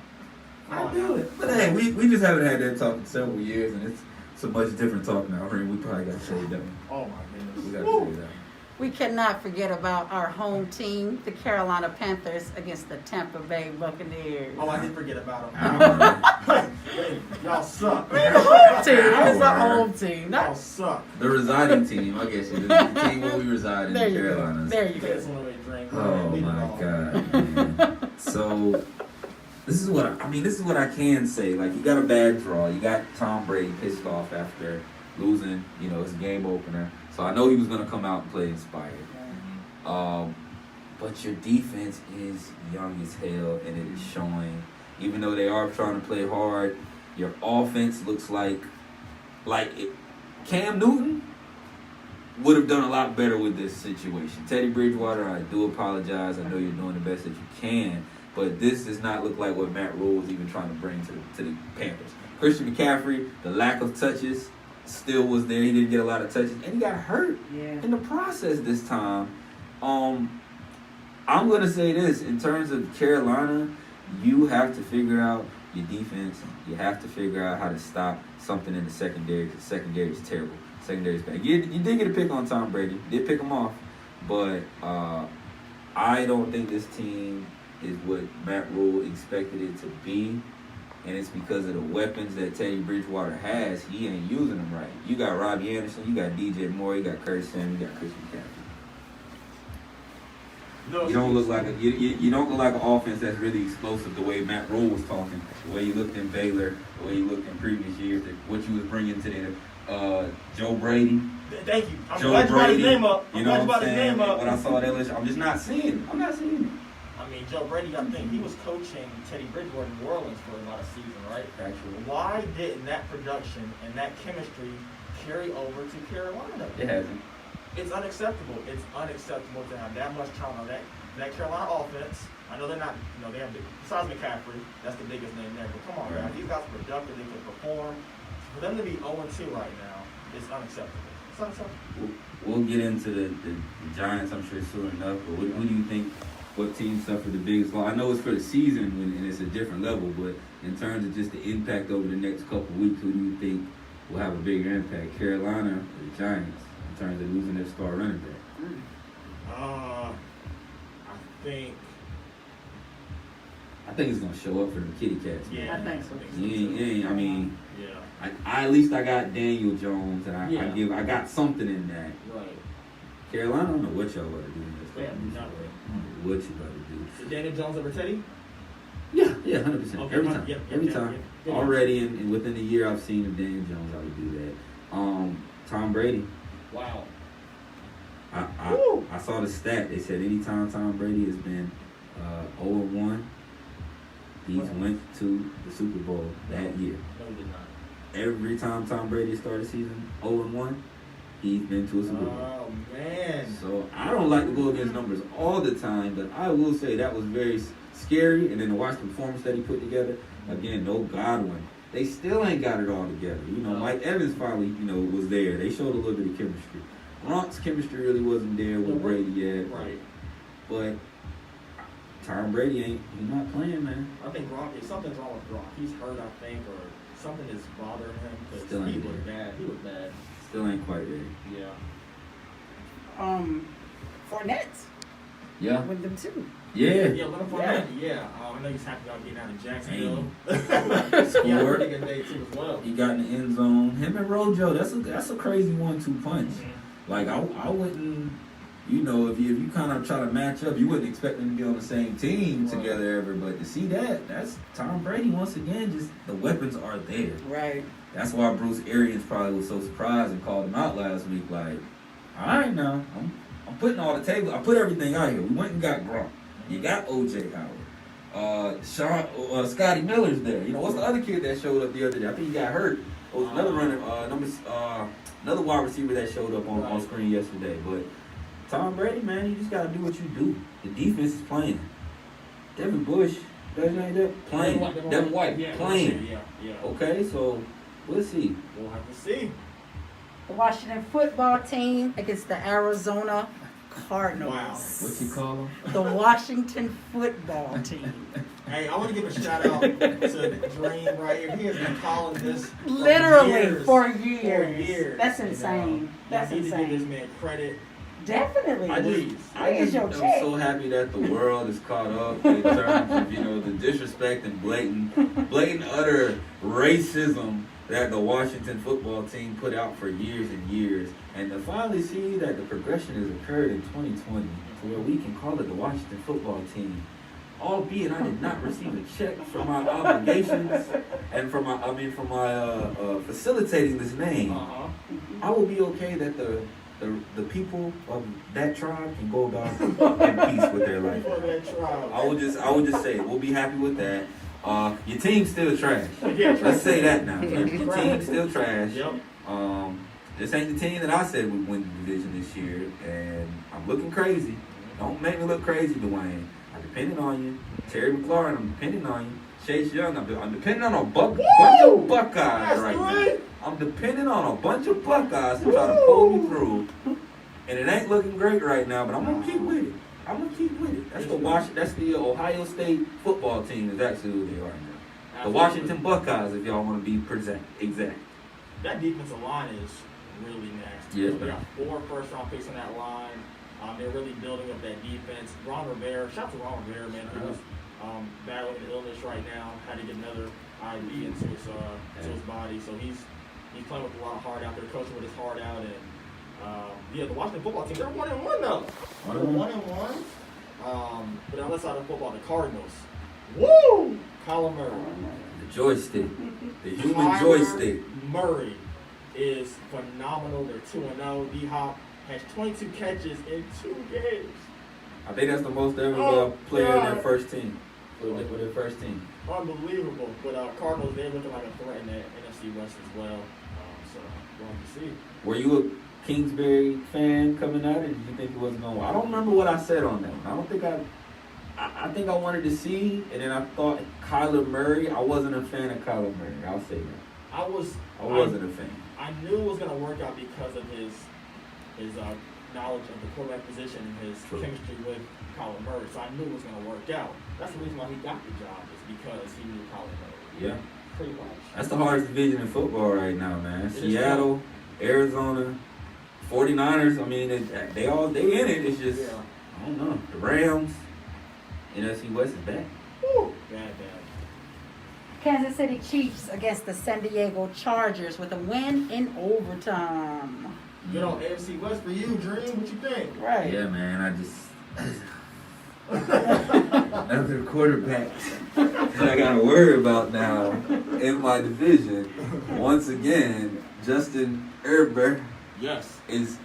I'll do it. But hey, we just haven't had that talk in several years, and it's a much different talk now. I mean, we probably got to save that one. Oh, my goodness. We got to save that one. We cannot forget about our home team, the Carolina Panthers, against the Tampa Bay Buccaneers. Oh, I did forget about him. Alright. Y'all suck. Home team. It's our home team. Y'all Not, suck. The residing team, I guess. The team where we reside in there you Carolina. go. There you That's go. one way to drink. Oh Leave it my alone. God, man. So this is what I can say. Like, you got a bad draw. You got Tom Brady pissed off after losing, his game opener. So I know he was gonna come out and play inspired. But your defense is young as hell, and it is showing. Even though they are trying to play hard, your offense looks like Cam Newton would have done a lot better with this situation. Teddy Bridgewater, I do apologize. I know you're doing the best that you can, but this does not look like what Matt Rule was even trying to bring to the Panthers. Christian McCaffrey, the lack of touches still was there. He didn't get a lot of touches, and he got hurt in the process this time. I'm going to say this. In terms of Carolina, you have to figure out your defense. You have to figure out how to stop something in the secondary, because the secondary is terrible. Secondary is bad. You did get a pick on Tom Brady. You did pick him off. But I don't think this team is what Matt Rule expected it to be. And it's because of the weapons that Teddy Bridgewater has. He ain't using them right. You got Robbie Anderson. You got DJ Moore. You got Curtis Samuel. You got Christian McCaffrey. You don't look like you don't look like an offense that's really explosive the way Matt Rule was talking, the way you looked in Baylor, the way you looked in previous years, what you was bringing to the Joe Brady. Thank you. I'm Joe glad you brought his Brady, name up. you know what I'm saying? Name up. When I saw that list, I'm just not seeing it. I'm not seeing it. I mean, Joe Brady, I think he was coaching Teddy Bridgewater in New Orleans for about a season, right? Actually, Why didn't that production and that chemistry carry over to Carolina? it hasn't. It's unacceptable. It's unacceptable to have that much talent on that Carolina offense. I know they're not, they have, besides McCaffrey, that's the biggest name there. But come on, Right. guys. These guys are productive. They can perform. For them to be 0-2 right now is unacceptable. It's unacceptable. We'll get into the Giants, I'm sure, soon enough. But what do you think? What team suffered the biggest loss? I know it's for the season and it's a different level, but in terms of just the impact over the next couple of weeks, who do you think will have a bigger impact, Carolina or the Giants, in terms of losing their star running back? I think it's gonna show up for the kitty cats. Yeah, I think so. I mean, yeah. at least I got Daniel Jones, and Yeah. I got something in that. Right. Carolina, I don't know what y'all about to do in this. Yeah, not I don't know what you about to do. Is Daniel Jones over Teddy? Yeah, 100%. Okay, Every fine. time. Yep, Every yep, time. yep, yep. Already, and within a year, I've seen if Daniel Jones how to do that. Tom Brady. Wow. I saw the stat. They said anytime Tom Brady has been 0-1, he's went to the Super Bowl that year. No, he did not. Every time Tom Brady started the season 0-1, he's been to a Super Bowl. Oh, man. So I don't like to go against numbers all the time, but I will say that was very scary. And then to watch the performance that he put together, again, no Godwin. They still ain't got it all together. Mike Evans finally, was there. They showed a little bit of chemistry. Gronk's chemistry really wasn't there with Brady yet. Right. But Tom Brady he's not playing, man. I think something's wrong with Gronk. He's hurt, I think, or something is bothering him because Still ain't he was there. bad. He was bad. Still ain't quite there. Yeah. Fournette Yeah. with them too. Yeah. Yeah, Leonard Fournette. Yeah. I know he's happy about getting out of Jacksonville. Scored. He had a pretty good day too as well. He got in the end zone. Him and Rojo, that's a crazy 1-2 punch. Like I wouldn't, if you kind of try to match up, you wouldn't expect them to be on the same team together ever. But to see that's Tom Brady once again. Just the weapons are there. Right. That's why Bruce Arians probably was so surprised and called him out last week. Like, all right now, I'm putting all the table. I put everything out here. We went and got Gronk. You got O.J. Howard. Scotty Miller's there. What's the other kid that showed up the other day? I think he got hurt. It was another another wide receiver that showed up on screen yesterday. But Tom Brady, man, you just got to do what you do. The defense is playing. Devin Bush, playing. Devin White, playing. Yeah. Okay, so we'll see. We'll have to see. The Washington football team against the Arizona Cardinals. Wow. What you call them? The Washington football team. Hey, I want to give a shout out to Dream right here. He has been calling this Literally for For years. years. That's insane. That's I need to give this insane. man credit. Definitely. I Here's just your am check. so happy that the world is caught up in terms of the disrespect and blatant utter racism that the Washington football team put out for years and years, and to finally see that the progression has occurred in 2020 to where we can call it the Washington football team. Albeit I did not receive a check for my obligations and for my facilitating this name. I will be okay that the people of that tribe can go about in peace with their life. I will just say we'll be happy with that. Your team's still trash. Let's say that now. Your team's still trash. Yep. This ain't the team that I said would win the division this year, and I'm looking crazy. Don't make me look crazy, Dwayne. I'm depending on you. Terry McLaurin, I'm depending on you. Chase Young, I'm depending on a bunch of Buckeyes right now. I'm depending on a bunch of Buckeyes to try to pull me through. And it ain't looking great right now, but I'm going to keep with it. That's the Ohio State football team is actually who they are now. The Washington Buckeyes, if y'all want to be exact. That defensive line is really nasty. Yes, We got 4 first-round picks on that line. They're really building up that defense. Ron Rivera, shout out to Ron Rivera, man. He was battling an illness right now. Had to get another IV into his body. So he's playing with a lot of heart out there, coaching with his heart out. And the Washington football team, they're 1-1 though. They're 1-1. But on the other side of football, the Cardinals. Woo! Kyler Murray. The joystick. The human Kyler joystick. Murray is phenomenal. They're 2-0. D-Hop has 22 catches in 2 games. I think that's the most ever player in their first team. With their first team. Unbelievable. But Cardinals, they're looking like a threat in the NFC West as well. So, we'll have to see. Were you a Kingsbury fan coming out, or did you think it wasn't going to I don't remember what I said on that. I don't think I think I wanted to see, and then I thought Kyler Murray. I wasn't a fan of Kyler Murray. I'll say that. I wasn't a fan. I knew it was going to work out because of his knowledge of the quarterback position and his chemistry with Kyler Murray. So I knew it was going to work out. That's the reason why he got the job, is because he knew Kyler Murray. Yeah. Pretty much. That's the hardest division in football right now, man. Seattle, Arizona, 49ers. I mean, they in it. It's just I don't know. The Rams, NFC West is back. Woo. Bad. Kansas City Chiefs against the San Diego Chargers with a win in overtime. Good on AFC West for you, Dream. What you think? Right. Yeah, man. I just another quarterback that I got to worry about now in my division. Once again, Justin Herbert is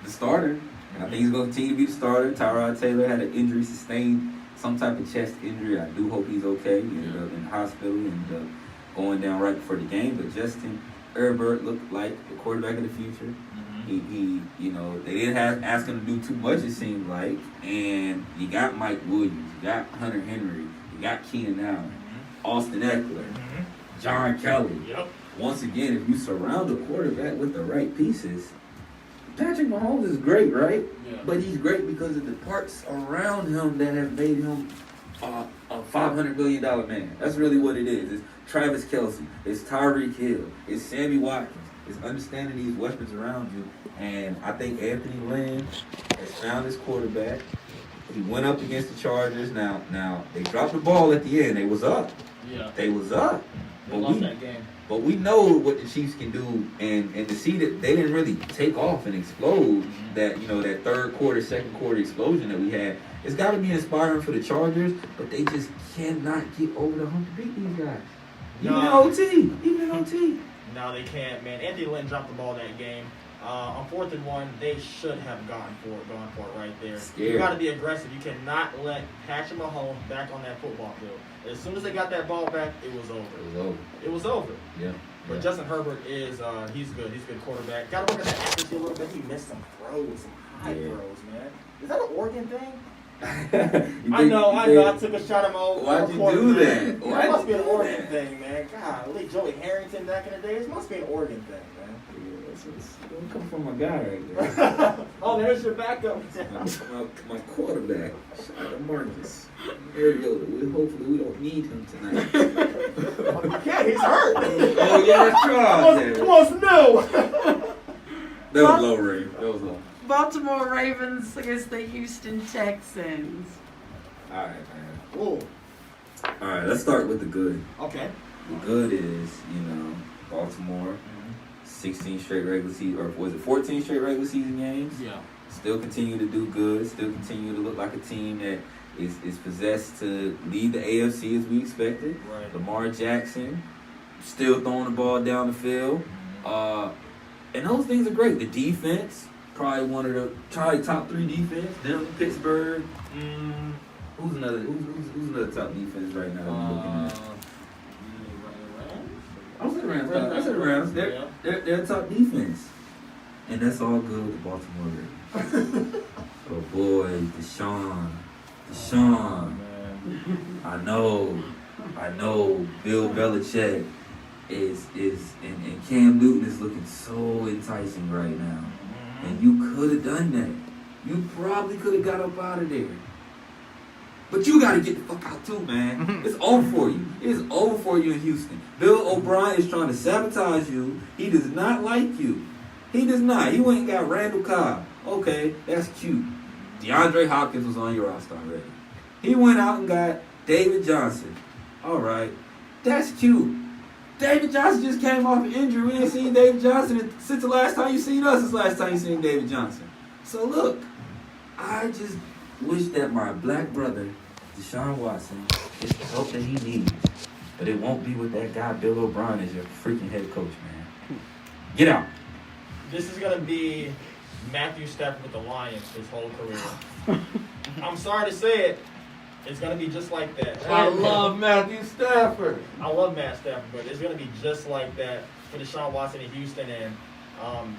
the starter. And I think he's going to continue to be the starter. Tyrod Taylor had an injury, sustained some type of chest injury. I do hope he's okay. He ended up in the hospital and going down right before the game. But Justin Herbert looked like the quarterback of the future. He they didn't ask him to do too much, it seemed like. And you got Mike Williams, you got Hunter Henry, you got Keenan Allen, Austin Eckler, John Kelly. Yep. Once again, if you surround a quarterback with the right pieces, Patrick Mahomes is great, right? Yeah. But he's great because of the parts around him that have made him a $500 million man. That's really what it is. It's Travis Kelce, it's Tyreek Hill, it's Sammy Watkins. It's understanding these weapons around you. And I think Anthony Lynn has found his quarterback. He went up against the Chargers. Now they dropped the ball at the end. They was up. Yeah. They was up. They lost that game. But we know what the Chiefs can do, and to see that they didn't really take off and explode, that that third quarter, second quarter explosion that we had, it's got to be inspiring for the Chargers. But they just cannot get over the hump to beat these guys. Even in OT. No, they can't, man. Anthony Lynn dropped the ball that game. On 4th and 1, they should have gone for it right there. Scared. You got to be aggressive. You cannot let Patrick Mahomes back on that football field. As soon as they got that ball back, it was over. It was over. Yeah. But Justin Herbert is he's good. He's a good quarterback. Got to work on that accuracy a little bit. He missed some throws, some high throws, man. Is that an Oregon thing? I know. I took a shot at my old Why'd you quarterback. do that? It must be an Oregon thing, man. God, Joey Harrington back in the day. It must be an Oregon thing, man. Don't come from my guy right there. Oh, there's your backup. my quarterback, shout out to Marcus Mariota. Hopefully we don't need him tonight. Yeah, he's hurt. Oh yeah, that's Charles. What's new? That was low, Ray. That was low. Baltimore Ravens against the Houston Texans. All right, man. Cool. All right, let's start with the good. Okay. The good is, Baltimore, 16 straight regular season, or was it 14 straight regular season games? Yeah. Still continue to do good. Still continue to look like a team that is possessed to lead the AFC as we expected. Right. Lamar Jackson still throwing the ball down the field. And those things are great. The defense, probably top 3 defense. Them, Pittsburgh. Who's another top defense right now that we're looking at? I said the Rams. They're top defense. And that's all good with the Baltimore Ravens. Oh boy, Deshaun. I know Bill Belichick is and Cam Newton is looking so enticing right now. And you could have done that. You probably could have got up out of there. But you got to get the fuck out too, man. It's over for you. It's over for you in Houston. Bill O'Brien is trying to sabotage you. He does not like you. He does not. You ain't got Randall Cobb. Okay, that's cute. DeAndre Hopkins was on your roster already. He went out and got David Johnson. All right, that's cute. David Johnson just came off an injury. We ain't seen David Johnson since the last time you seen us. Since the last time you seen David Johnson. So look, I wish that my black brother, Deshaun Watson, gets the help that he needs. But it won't be with that guy Bill O'Brien as your freaking head coach, man. Get out. This is gonna be Matthew Stafford with the Lions his whole career. I'm sorry to say it. It's gonna be just like that. I love Matthew Stafford. I love Matt Stafford, but it's gonna be just like that for Deshaun Watson in Houston. And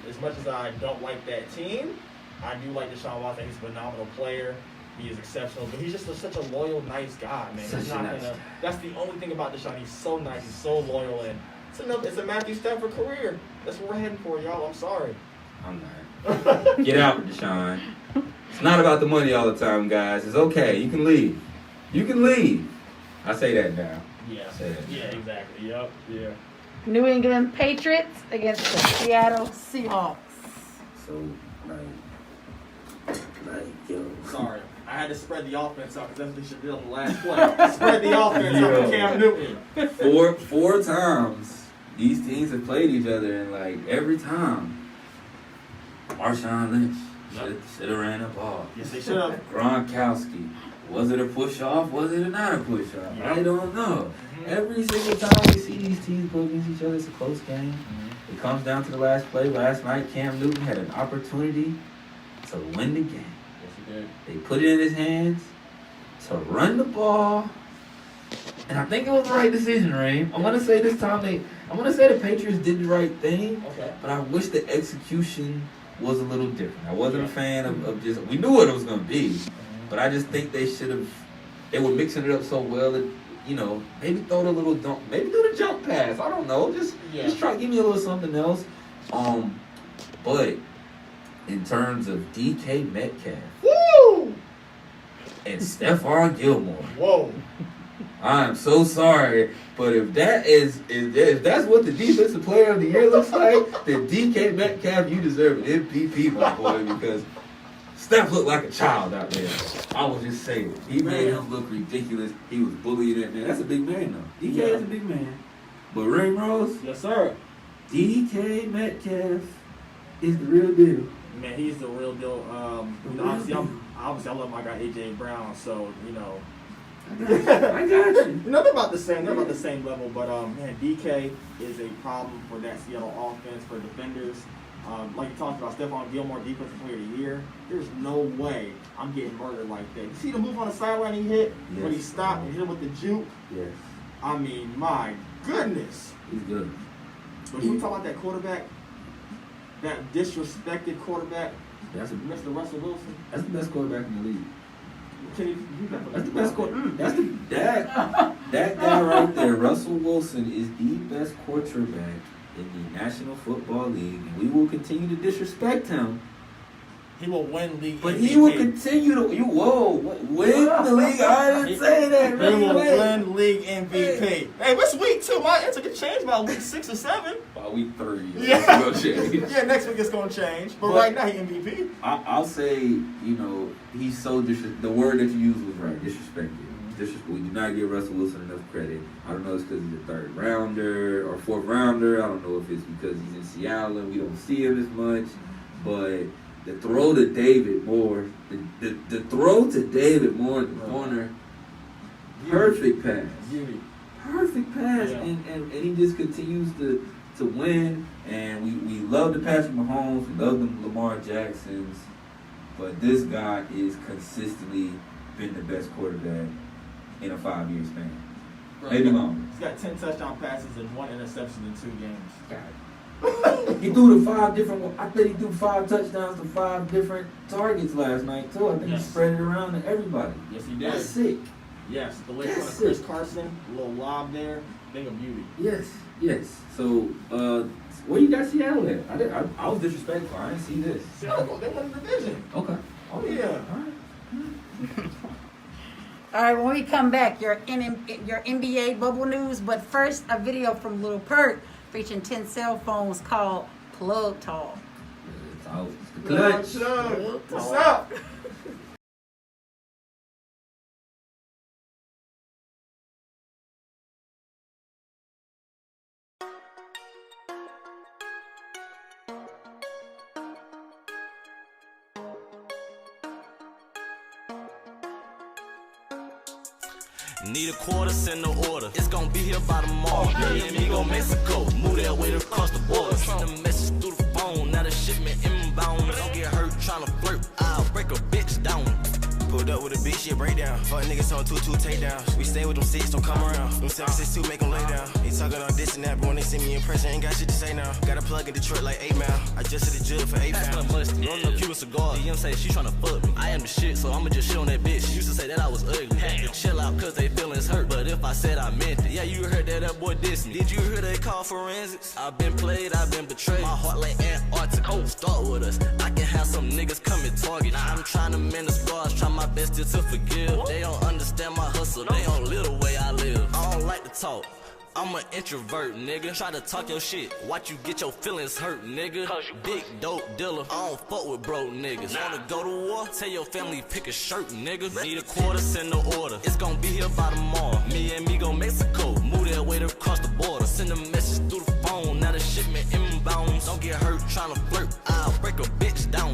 as much as I don't like that team, I do like Deshaun Watson. He's a phenomenal player. He is exceptional, but he's just such a loyal, nice guy, man. Such He's a not nice gonna. guy. That's the only thing about Deshaun. He's so nice. He's so loyal, and it's a Matthew Stafford career. That's what we're heading for, y'all. I'm sorry. I'm not. Get out, Deshaun. It's not about the money all the time, guys. It's okay. You can leave. You can leave. I say that now. Yeah. Say that. Yeah. Exactly. Yep. Yeah. New England Patriots against the Seattle Seahawks. So, yo. Sorry. I had to spread the offense out because that's what they should do on the last play. Spread the offense out for Cam Newton. Four times these teams have played each other, and like every time, Marshawn Lynch should have ran the ball. Yes, they should have. Gronkowski. Was it a push off? Was it not a push off? Yeah. I don't know. Every single time we see these teams play against each other, it's a close game. It comes down to the last play. Last night, Cam Newton had an opportunity to win the game. Yes, he did. They put it in his hands to run the ball. And I think it was the right decision, Raheem. I'm gonna say this time I'm gonna say the Patriots did the right thing. Okay. But I wish the execution was a little different. I wasn't a fan of just, we knew what it was gonna be. But I just think they were mixing it up so well that, maybe throw the little dump, maybe do the jump pass. I don't know. Just try to give me a little something else. But in terms of DK Metcalf, Woo! and Stephon Gilmore, Whoa. I am so sorry, but if that's what the defensive player of the year looks like, then DK Metcalf, you deserve an MVP, my boy, because Steph looked like a child out there. I was just saying. He made him look ridiculous. He was bullying that man. That's a big man, though. DK is a big man. But Ring Rose, Yes, sir. DK Metcalf is the real deal. Man, he's the real deal. Obviously, I love my guy AJ Brown, so I got you. They're about the same. They're about the same level, but man, DK is a problem for that Seattle offense for defenders. Like you talked about, Stephon Gilmore, defensive player of the year. There's no way I'm getting murdered like that. You see the move on the sideline he hit when he stopped and hit him with the juke? Yes. I mean, my goodness. He's good. But when we talk about that quarterback, that disrespected quarterback, That's Mr. Russell Wilson. the best quarterback in the league. That's the best quarterback. That guy right there, Russell Wilson, is the best quarterback in the National Football League, and we will continue to disrespect him. He will win league But MVP. he will continue to win the league. I didn't say that. He Really. will win league MVP. Hey, what's week 2? My answer could change by week 6 or 7. By week 3. Yeah. It's gonna change. Yeah, next week it's gonna change. But right now he MVP. I'll say, he's so the word that you used was right. Disrespected. We do not give Russell Wilson enough credit. I don't know if it's because he's a 3rd rounder or 4th rounder. I don't know if it's because he's in Seattle and we don't see him as much. But the throw to David Moore, the throw to David Moore in the corner, perfect pass. Beauty. Perfect pass. Yeah. And he just continues to win. And we love the Patrick Mahomes, we love the Lamar Jacksons. But this guy is consistently been the best quarterback in a 5-year span. Bro, Maybe longer. He's got 10 touchdown passes and 1 interception in 2 games. He threw I think he threw 5 touchdowns to 5 different targets last night, too. I think he spread it around to everybody. Yes, he did. That's sick. Yes, the late That's Chris sick. Carson, a little lob there, thing of beauty. Yes. So, where you got Seattle at? I was disrespectful. I didn't see this. Seattle, they won the division. Okay. Oh, yeah. All right. All right, when we come back, your NBA bubble news. But first, a video from Lil Perk featuring 10 cell phones called Plug Talk. It's the clutch. What's up? Need a quarter, send the order. It's gonna be here by tomorrow. Me and me go Mexico. Move that weight across the border. Send a message through the phone. Now the shipment inbound. Don't get hurt tryna flirt. I'll break a bitch down. Pulled up with a big shit breakdown. Fuck niggas on 2-2 takedowns. We stay with them six, don't come around. Them 762 make them lay down. They talking all this and that, but when they see me in person, ain't got shit to say now. Got a plug in Detroit like 8 Mile. I just hit the jug for 8 Pass pounds. my musty, rolling up Cuban cigar. DM say she tryna fuck me. I am the shit, so I'ma just shit on that bitch. She used to say that I was ugly. Had to chill out cause they feelings hurt. But if I said I meant it, yeah, you heard that boy diss me. Did you hear they call forensics? I've been played, I've been betrayed. My heart like Antarctica. Start with us. I can have some niggas come and target. Now I'm trying to mend the scars, try my best to forgive. They don't understand my hustle, they don't live the way I live. I don't like to talk, I'm an introvert, nigga. Try to talk your shit, watch you get your feelings hurt, nigga. Big dope dealer, I don't fuck with broke niggas. Wanna go to war? Tell your family pick a shirt, nigga. Need a quarter, send the order. It's gonna be here by tomorrow. Me and me go Mexico, move that weight across the border. Send a message through the phone, now the shipment inbound. Don't get hurt tryna flirt, I'll break a bitch down.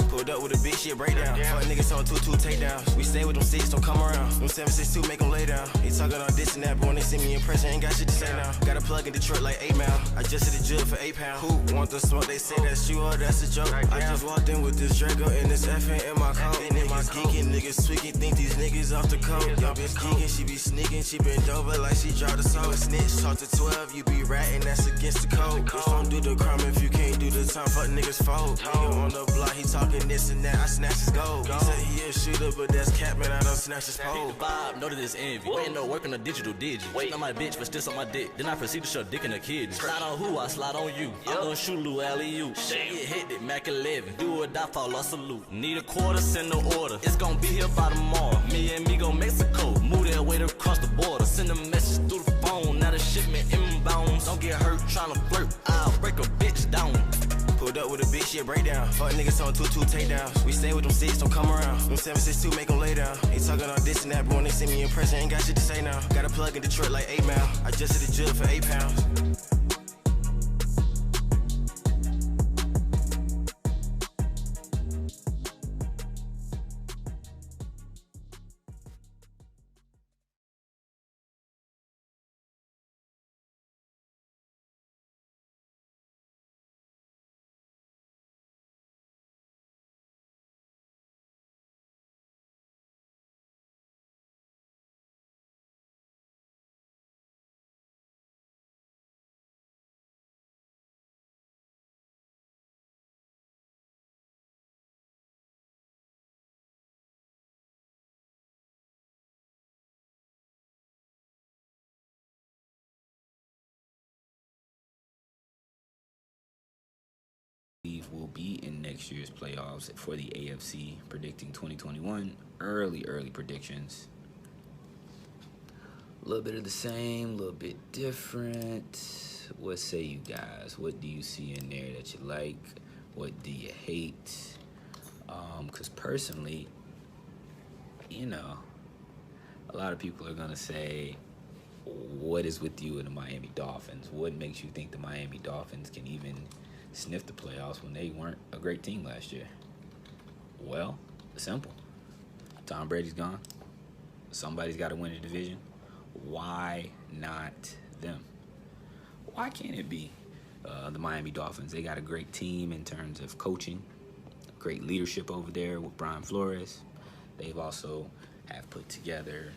Pulled up with a big shit breakdown. Fuck niggas on 2-2 takedowns. We stay with them six, don't come around. Them 762 make them lay down. They talking all this and that, but when they see me in person, ain't got shit to say now. Got a plug in Detroit like 8 Mile. I just hit the jug for 8 pounds. Who want the smoke? They say that's you or that's a joke. I just walked in with this Draco and this FN in my coat. Niggas geeking, niggas tweaking, think these niggas off the coat. Yo bitch geeking, she be sneaking, she been over like she dropped a soul. Snitch, talk to 12, you be ratting, that's against the code. Bitch don't do the crime if you can't do the time, fuck niggas fold. Nigga on the block, he talking this and that, I snatch his gold. He said he a shooter, but that's cap, man, I don't snatch his pole. Vibe, know that it's envy. Ain't no work on a digital digit. Wait on my bitch, but still on my dick. Then I proceed to shove dick in her kid. Slide on who, I slide on you. I'm gonna shoot Lou alley-oop. Shit get hit, Mac 11. Do or die, fall off salute. Need a quarter, send the order. It's gonna be here by tomorrow. Me and me go Mexico. Move that weight across the border. Send a message through the phone. Now the shipment inbounds. Don't get hurt tryna flirt. I'll break a bitch down. Pulled up with a big shit breakdown. Fuck niggas on 2-2 takedowns. We stay with them six, don't come around. Them 762 make them lay down. They talking all this and that, but when they see me in person, ain't got shit to say now. Got a plug in Detroit like 8 Mile. I just hit the jug for 8 pounds. Will be in next year's playoffs for the AFC, predicting 2021. Early predictions. A little bit of the same, a little bit different. What say you guys? What do you see in there that you like? What do you hate? Because personally, you know, a lot of people are going to say, what is with you and the Miami Dolphins? What makes you think the Miami Dolphins can even sniff the playoffs when they weren't a great team last year? Well, simple. Tom Brady's gone. Somebody's got to win the division. Why not them? Why can't it be the Miami Dolphins? They got a great team in terms of coaching, great leadership over there with Brian Flores. They've also have put together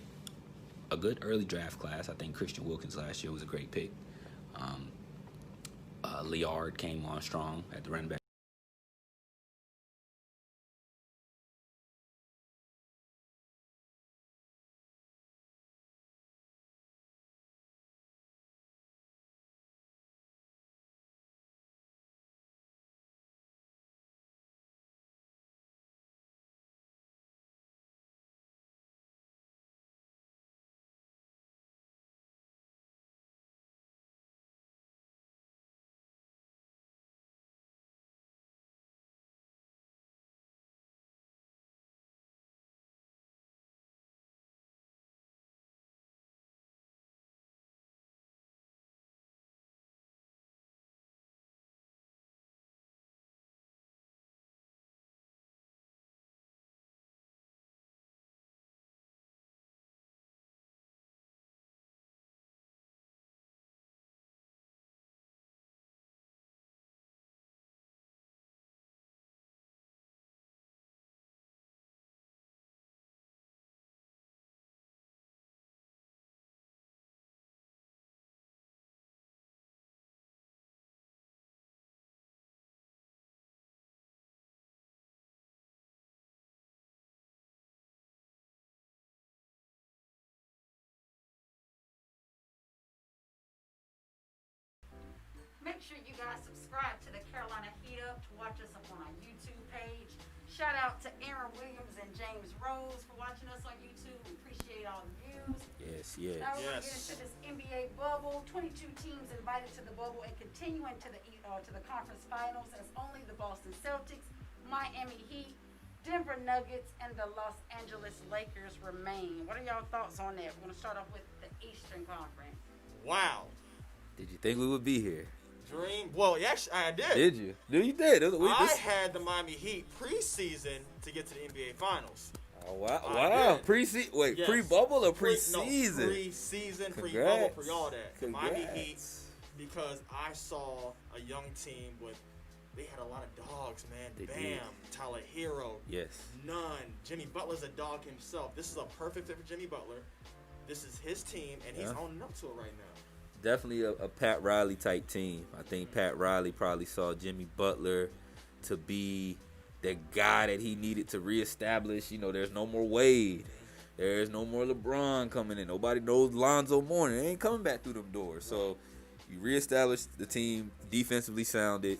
a good early draft class. I think Christian Wilkins last year was a great pick. Liard came on strong at the running back. sure you guys subscribe to the Carolina Heat Up to watch us up on our YouTube page. Shout out to Aaron Williams and James Rose for watching us on YouTube. We appreciate all the views. Yes, yes. Now we're going to get into this NBA bubble. 22 teams invited to the bubble and continuing to the conference finals as only the Boston Celtics, Miami Heat, Denver Nuggets, and the Los Angeles Lakers remain. What are y'all thoughts on that? We're going to start off with the Eastern Conference. Wow. Did you think we would be here? Dream. Well, actually, I did. Did you? You did. I had the Miami Heat preseason to get to the NBA Finals. Oh, wow. Wow. Pre-season. Wait, Yes. pre-bubble or pre-season? No, pre-season, Congrats. pre-bubble, pre-all that. The Congrats. Miami Heat, because I saw a young team they had a lot of dogs, man. They Bam, did. Tyler Hero. Yes. None. Jimmy Butler's a dog himself. This is a perfect fit for Jimmy Butler. This is his team, and he's owning up to it right now. Definitely a Pat Riley type team. I think Pat Riley probably saw Jimmy Butler to be the guy that he needed to reestablish. You know, there's no more Wade. There's no more LeBron coming in. Nobody knows Lonzo Mourning. They ain't coming back through them doors. So you reestablish the team, defensively sounded.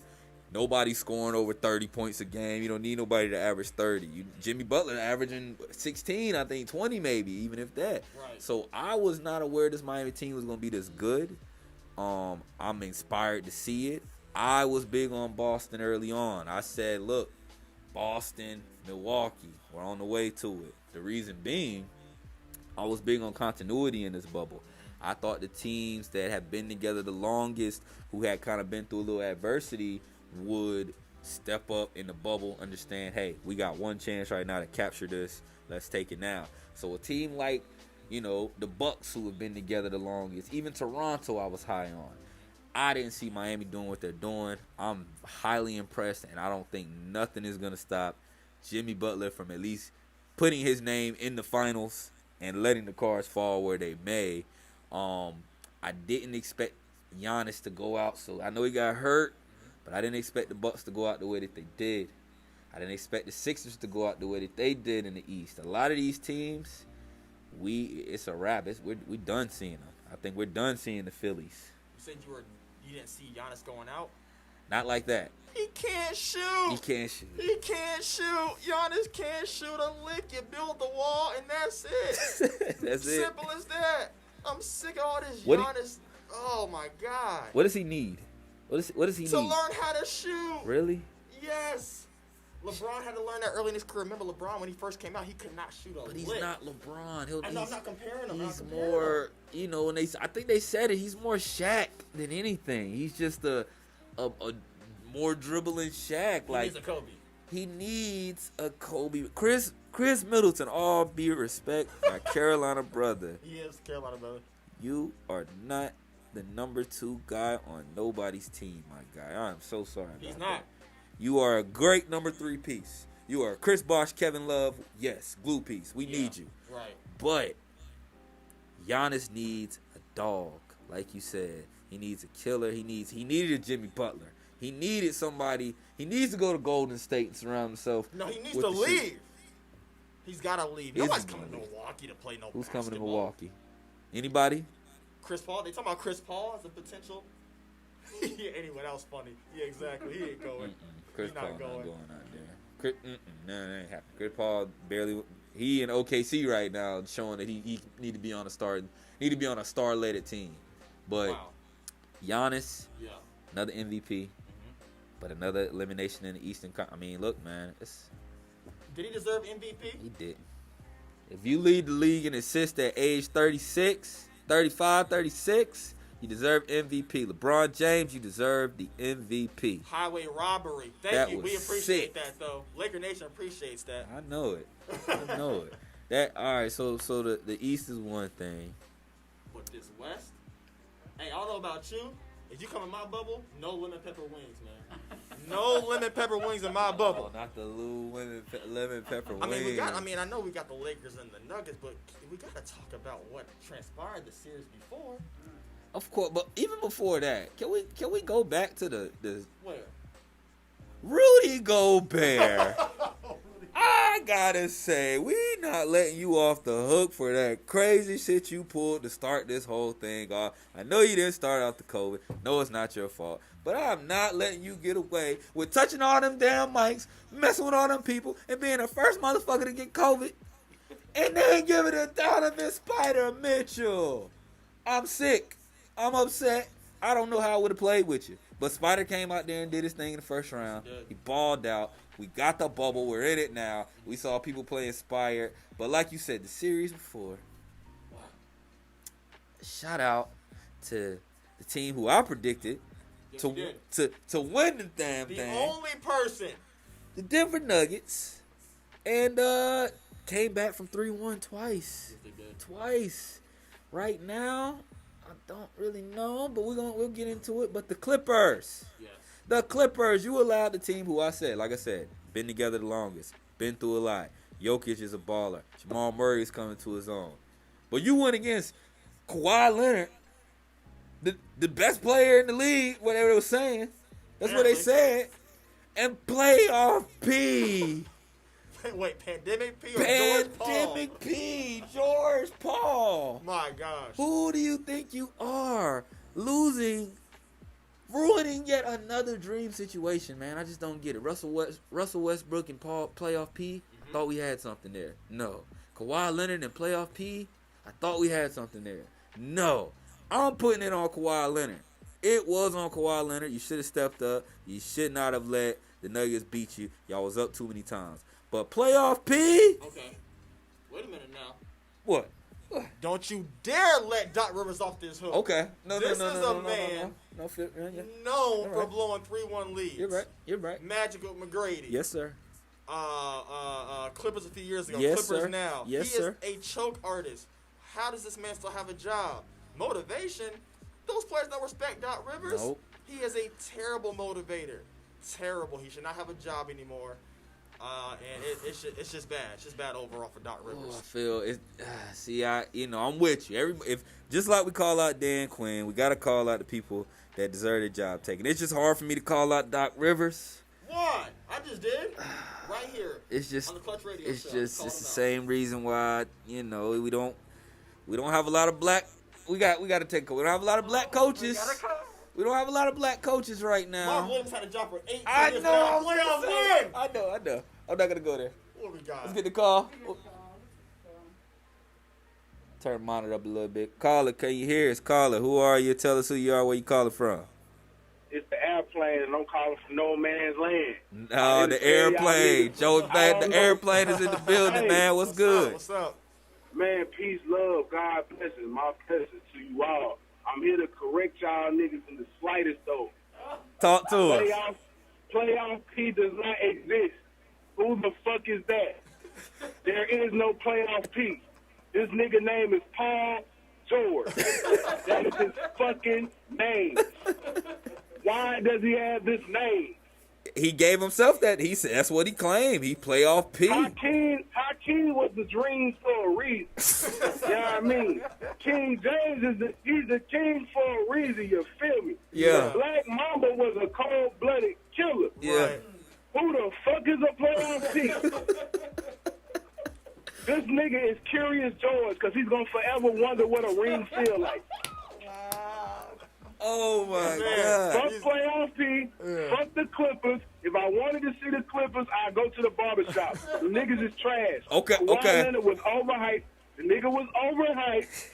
Nobody's scoring over 30 points a game. You don't need nobody to average 30. Jimmy Butler averaging 16, I think 20 maybe, even if that. Right. So I was not aware this Miami team was going to be this good. I'm inspired to see it. I was big on Boston early on. I said, look, Boston, Milwaukee, we're on the way to it. The reason being, I was big on continuity in this bubble. I thought the teams that have been together the longest, who had kind of been through a little adversity, would step up in the bubble, understand, hey, we got one chance right now to capture this. Let's take it now. So a team like, the Bucks, who have been together the longest, even Toronto I was high on. I didn't see Miami doing what they're doing. I'm highly impressed, and I don't think nothing is going to stop Jimmy Butler from at least putting his name in the finals and letting the cards fall where they may. I didn't expect Giannis to go out, so I know he got hurt. But I didn't expect the Bucks to go out the way that they did. I didn't expect the Sixers to go out the way that they did in the East. A lot of these teams, it's a wrap. We done seeing them. I think we're done seeing the Phillies. You said you didn't see Giannis going out? Not like that. He can't shoot. He can't shoot. He can't shoot. Giannis can't shoot a lick. You build the wall, and that's it. That's it. Simple as that. I'm sick of all this What Giannis. Oh, my God. What does he need? What does he To need? learn how to shoot. Really? Yes. LeBron had to learn that early in his career. Remember LeBron, when he first came out, he could not shoot a lick. But he's not LeBron. I'm not comparing him. He's more, when I think they said it, he's more Shaq than anything. He's just a more dribbling Shaq. He needs a Kobe. He needs a Kobe. Chris Middleton, all be respect, my Carolina brother. He is Carolina brother. You are not the number 2 guy on nobody's team, my guy. I'm so sorry about He's that. not. You are a great number 3 piece. You are Chris Bosh, Kevin Love. Yes, glue piece. We need you. Right. But Giannis needs a dog, like you said. He needs a killer. He needed a Jimmy Butler. He needed somebody. He needs to go to Golden State and surround himself. No, he needs with to the leave. shit. He's got to leave. Is Nobody's he coming to gonna leave? Milwaukee to play no Who's basketball. coming to Milwaukee? Anybody? Chris Paul. They talking about Chris Paul as a potential. Yeah, anyway, that was funny. Yeah, exactly. He ain't going. Chris He's not Paul not going. going out there. No, that ain't happening. Chris Paul barely. He in OKC right now, showing that he need to be on a star-led team. But Wow. Giannis, Yeah. another MVP, but another elimination in the Eastern. I mean, look, man, Did he deserve MVP? he didn't. If you lead the league in assists at age 36, 35, 36, you deserve MVP. LeBron James, you deserve the MVP. Highway robbery. That Thank you. was We appreciate sick. that, though. Laker Nation appreciates that. I know it. I know it. All right. So the East is one thing. But this West, hey, I don't know about you. If you come in my bubble, no lemon pepper wings, man. No lemon pepper wings in my bubble. Oh, not the little lemon pepper I mean, wings. I know we got the Lakers and the Nuggets, but we got to talk about what transpired the series before. Of course, but even before that, can we go back to the Where? Rudy Gobert? I gotta say, we not letting you off the hook for that crazy shit you pulled to start this whole thing off. I know you didn't start out the COVID. No, it's not your fault. But I'm not letting you get away with touching all them damn mics, messing with all them people, and being the first motherfucker to get COVID. And then give it a Donovan Spider Mitchell. I'm sick. I'm upset. I don't know how I would have played with you. But Spider came out there and did his thing in the first round. He balled out. We got the bubble. We're in it now. We saw people play inspired. But like you said, the series before, shout out to the team who I predicted to win the damn thing. The only person. The Denver Nuggets. And came back from 3-1 twice. Twice. Right now, I don't really know, but we'll get into it. But the Clippers. Yes. The Clippers, you allowed the team who like I said, been together the longest, been through a lot. Jokic is a baller. Jamal Murray is coming to his own. But you went against Kawhi Leonard, the best player in the league, whatever they were saying. That's what they said. And playoff P. Wait, Pandemic P or George Paul? Pandemic P, George Paul. My gosh. Who do you think you are? Ruining yet another dream situation, man. I just don't get it. Russell Westbrook and Paul playoff P, thought we had something there. No. Kawhi Leonard and playoff P, I thought we had something there. No. I'm putting it on Kawhi Leonard. It was on Kawhi Leonard. You should have stepped up. You should not have let the Nuggets beat you. Y'all was up too many times. But playoff P? Okay. Wait a minute now. What? Don't you dare let Doc Rivers off this hook. Okay. This is a man known for blowing 3-1 leads. You're right. Magical McGrady. Yes, sir. Clippers a few years ago. Yes, Clippers sir. now. Yes, he sir. is a choke artist. How does this man still have a job? Motivation? Those players don't respect Doc Rivers. Nope. He is a terrible motivator. Terrible. He should not have a job anymore. And it's just bad. It's just bad overall for Doc Rivers. I feel it. I'm with you. If just like we call out Dan Quinn, we gotta call out the people that deserve their job taken. It's just hard for me to call out Doc Rivers. Why? I just did. Right here. It's just on the Clutch Radio it's show. just it's the same reason why we don't have a lot of black. We got to take. We don't have a lot of black coaches. We don't have a lot of black coaches right now. Mark Williams had a job for 8 I years. know. I know. I'm not gonna go there. What we got? Let's get the call. Turn the monitor up a little bit. Caller, can you hear us? Caller, who are you? Tell us who you are. Where you calling from? It's the airplane, and I'm calling from no man's land. No, the airplane. Joe, the airplane is in the building, man. What's good? What's up? Man, peace, love, God blessings. My blessings to you all. I'm here to correct y'all niggas in the slightest, though. Talk to us. Playoff P does not exist. Who the fuck is that? There is no playoff P. This nigga name is Paul George. That is his fucking name. Why does he have this name? He gave himself that. He said that's what he claimed. He playoff P. Hakeem was the dream for a reason. You know what I mean? King James he's the king for a reason. You feel me? Yeah. Black Mamba was a cold-blooded killer. Yeah. Right. Who the fuck is a playoff P? This nigga is Curious George because he's gonna forever wonder what a ring feel like. Oh my God. Fuck playoff P. Fuck the Clippers. If I wanted to see the Clippers, I'd go to the barbershop. The niggas is trash. Okay. Kawhi Leonard was overhyped. The nigga was overhyped.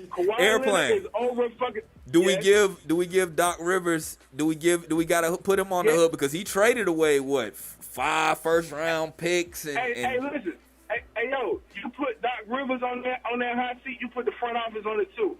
Kawhi Airplane. Leonard is over fucking. Do we give Doc Rivers? Do we gotta put him on the hook because he traded away 5 first-round picks and. Hey, listen. Hey, yo, you put Doc Rivers on that hot seat. You put the front office on it too,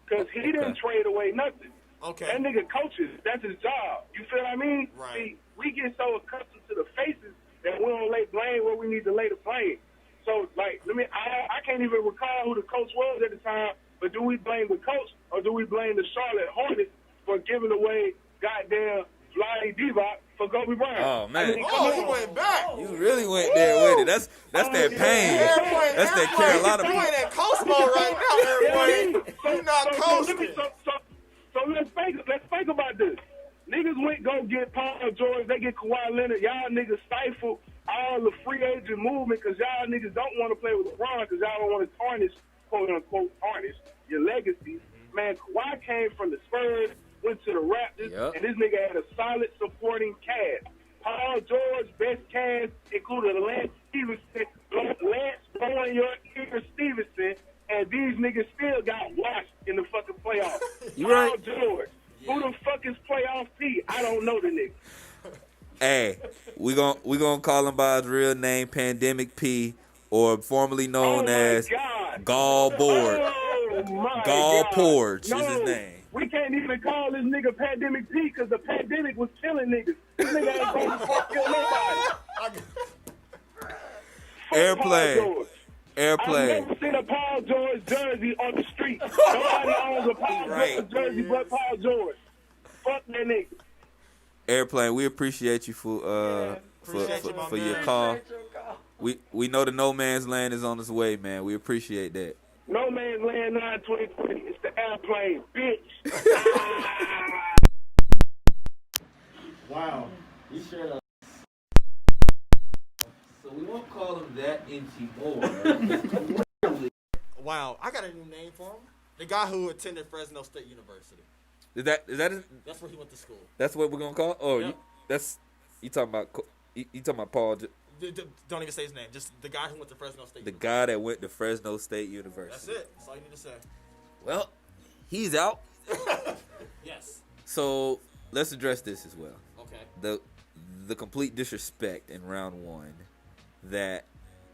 because he didn't trade away nothing. Okay. That nigga coaches. That's his job. You feel what I mean? Right. See, we get so accustomed to the faces that we don't lay blame where we need to lay the blame. So, like, I can't even recall who the coach was at the time, but do we blame the coach or do we blame the Charlotte Hornets for giving away goddamn Vlade Divac for Kobe Bryant? Oh, man. You went back. You really went there with it. That's that pain. That's that Carolina. You ain't in coast mode right now, everybody. You not coasting. So let's think about this. Niggas went go get Paul George. They get Kawhi Leonard. Y'all niggas stifle all the free agent movement because y'all niggas don't want to play with LeBron because y'all don't want to tarnish, quote unquote, tarnish your legacy. Man, Kawhi came from the Spurs, went to the Raptors, and this nigga had a solid supporting cast. Paul George, best cast, included Lance Stevenson, Lance blowing your ear Stevenson, and these niggas still got washed in the fucking playoffs. Paul George, who the fuck is playoff P? I don't know the nigga. Hey, we gonna call him by his real name, Pandemic P, or formerly known as Gall Board. Gall Porch is his name. We can't even call this nigga Pandemic P because the pandemic was killing niggas. This nigga ain't going to fuck kill nobody. Airplane. I've never seen a Paul George jersey on the street. Nobody owns a Paul George jersey but Paul George. Fuck that nigga. Airplane, we appreciate you for your call. We know the no man's land is on its way, man. We appreciate that. No man's land 9-20-20. It's the airplane, bitch. Wow. You sure? So we won't call him that anymore. Wow, I got a new name for him. The guy who attended Fresno State University. Is that That's where he went to school. That's what we're gonna call? Oh, Yep. you talking about Paul? Don't even say his name. Just the guy who went to Fresno State. The guy that went to Fresno State University. That's it. That's all you need to say. Well, he's out. Yes. So let's address this as well. Okay. The complete disrespect in round one that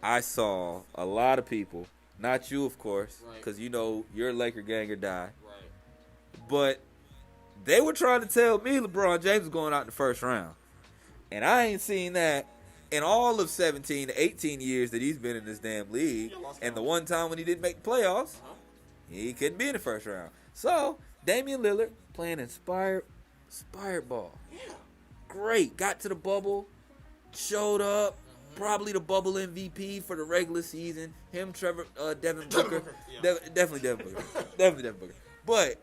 I saw a lot of people, not you of course, because you know you're a Laker gang or die. Right. But they were trying to tell me LeBron James was going out in the first round. And I ain't seen that in all of 17 to 18 years that he's been in this damn league. And the one time when he didn't make the playoffs, he couldn't be in the first round. So, Damian Lillard playing inspired ball. Yeah. Great. Got to the bubble, showed up, probably the bubble MVP for the regular season. Him, Trevor, Devin Booker. Definitely Devin Booker. Definitely Devin Booker. But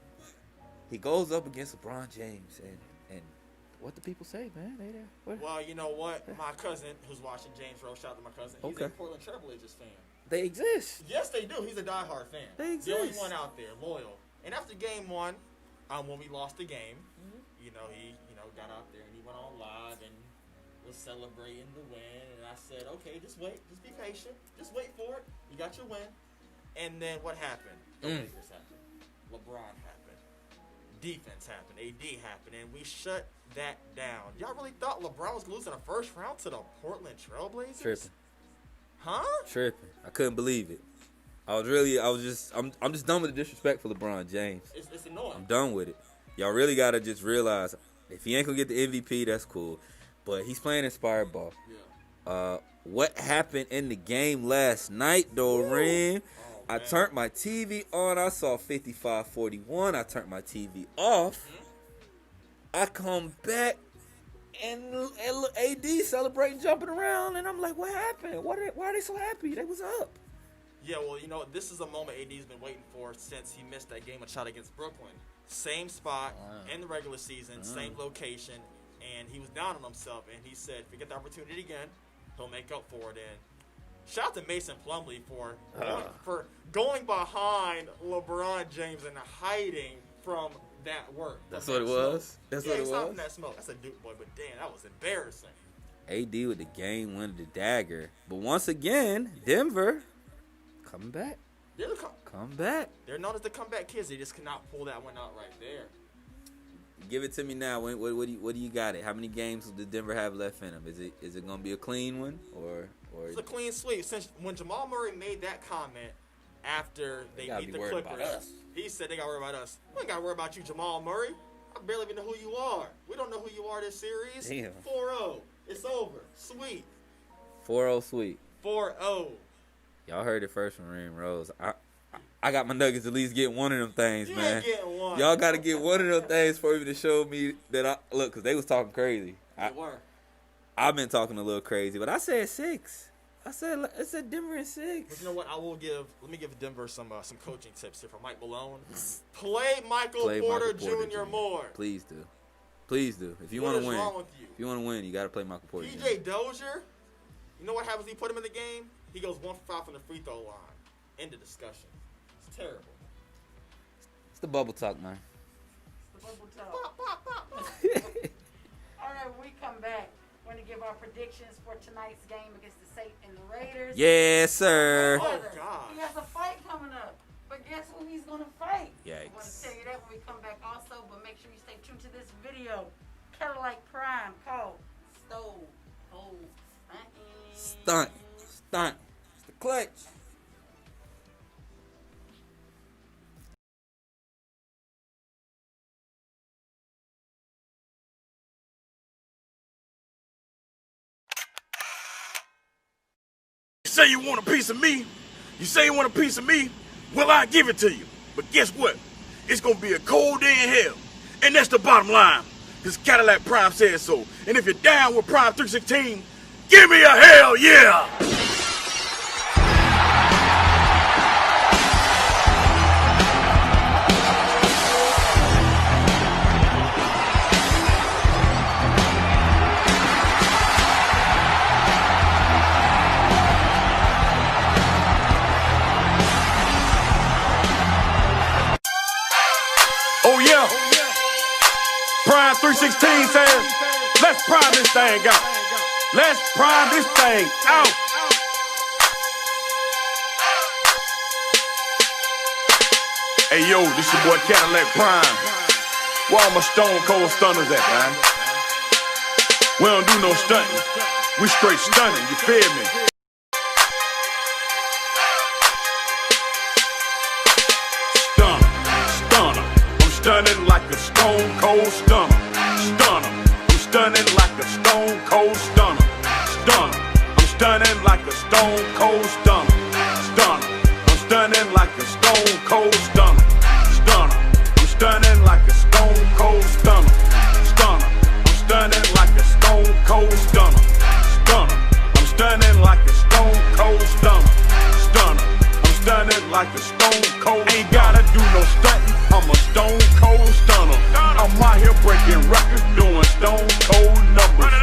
he goes up against LeBron James, and what do people say, man? Well, you know what? My cousin, who's watching James Rose, shout out to my cousin. He's a Portland Trailblazers fan. They exist. Yes, they do. He's a diehard fan. They exist. The only one out there, loyal. And after game one, when we lost the game, he got out there and he went on live and was celebrating the win. And I said, okay, just wait, just be patient, just wait for it. You got your win. And then what happened? The Lakers happened. LeBron happened. Defense happened. AD happened, and we shut that down. Y'all really thought LeBron was losing the first round to the Portland Trailblazers? Tripping. Huh? Tripping. I couldn't believe it. I'm just done with the disrespect for LeBron James. It's annoying. I'm done with it. Y'all really gotta just realize if he ain't gonna get the MVP, that's cool. But he's playing inspired ball. Yeah. What happened in the game last night, Doreen? I turned my TV on. I saw 55-41. I turned my TV off. I come back, and AD celebrating, jumping around, and I'm like, what happened? Why are they so happy? They was up. Yeah, well, this is a moment AD's been waiting for since he missed that game shot against Brooklyn. Same spot in the regular season, same location, and he was down on himself, and he said, if we get the opportunity again, he'll make up for it. And shout out to Mason Plumlee for going behind LeBron James and hiding from that work. That's what it was? That's what it he's was? not from that smoke. That's a Duke boy, but damn, that was embarrassing. AD with the game winning the dagger. But once again, Denver coming back. Come back. They're known as the comeback kids. They just cannot pull that one out right there. Give it to me now. What do you got it? How many games does Denver have left in them? Is it gonna be a clean one or? It's a clean sweep. Since when Jamal Murray made that comment after they beat the Clippers, he said they got to worry about us. We ain't got to worry about you, Jamal Murray. I barely even know who you are. We don't know who you are this series. Damn. 4-0. It's over. Sweet. 4-0 sweet. 4-0. Y'all heard it first from Reem Rose. I got my Nuggets at least get one of them things, You man. ain't getting one. Y'all got to get one of them things for me to show me that I look, because they was talking crazy. They were. I've been talking a little crazy, but I said 6. I said Denver in 6. But you know what? Let me give Denver some coaching tips here from Mike Malone. Play Michael Porter Jr. more. Please do. If you want to win, if you want to win, you got to play Michael Porter Jr. PJ Dozier, You know what happens? He put him in the game. He goes 1 for 5 from the free throw line. End of discussion. It's terrible. It's the bubble talk, man. The bubble talk. All right, when we come back, we're going to give our predictions for tonight's game against the Saints and the Raiders. Yes, sir. Oh, God. He has a fight coming up. But guess who he's going to fight? Yikes. I want to tell you that when we come back also, but make sure you stay tuned to this video. Cadillac Prime called Stone Cold Stunt. It's the clutch. You say you want a piece of me? You say you want a piece of me? Well, I give it to you. But guess what? It's gonna be a cold day in hell. And that's the bottom line. Because Cadillac Prime says so. And if you're down with Prime 316, give me a hell yeah! Oh yeah. Prime 316 says, let's prime this thing out. Let's prime this thing out. Hey yo, this your boy Cadillac Prime. Where all my stone cold stunners at, man? We don't do no stunting. We straight stunning, you feel me? Stunning like a stone cold stunner. I'm stunning like a stone cold stunner. I'm stunning like a stone cold stunner. I'm stunning like a stone cold stunner. I'm stunning like a stone cold stunner. I'm stunning like a stone cold stunner. I'm stunning like a stone cold stunner. I'm stunning like a stone cold. Ain't gotta do no stunting. I'm a stone cold stunner. I'm out here breaking records, doing stone cold numbers.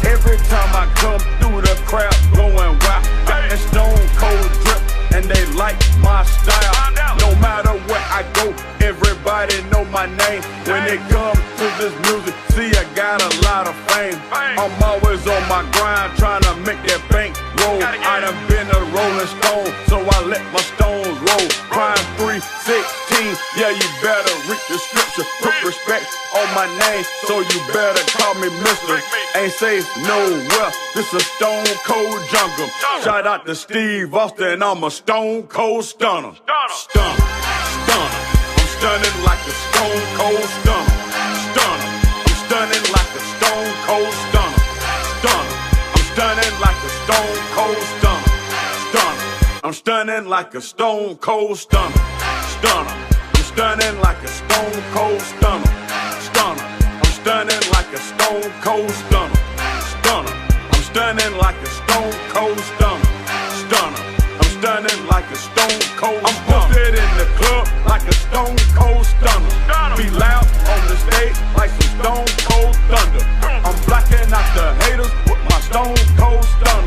Every time I come through the crowd, going wild, got that stone cold drip, and they like my style. No matter where I go, everybody know my name. When it comes to this music, see I got a lot of fame. I'm always on my grind, trying to make that bank roll. I done been a rolling stone, so I let my stones roll. Prime 316, yeah, you better read the scripture. Put respect on my name, so you better call me Mr. Ain't safe nowhere, this a stone cold jungle. Shout out to Steve Austin, I'm a stone cold stunner. Stunner. I'm stunning like a stone cold stunner. I'm stunning like a stone cold stunner. I'm stunning like a stone cold stunner. I'm stunning like a stone cold stunner. I'm stunning like a stone cold stunner. I'm stunning like a stone cold stunner. I'm stunning like a stone cold stunner. I'm stunning like a stone cold. I'm posted in the club like a stone cold stunner. Be loud on the stage like some stone cold thunder. I'm blocking out the haters with my stone cold stunner.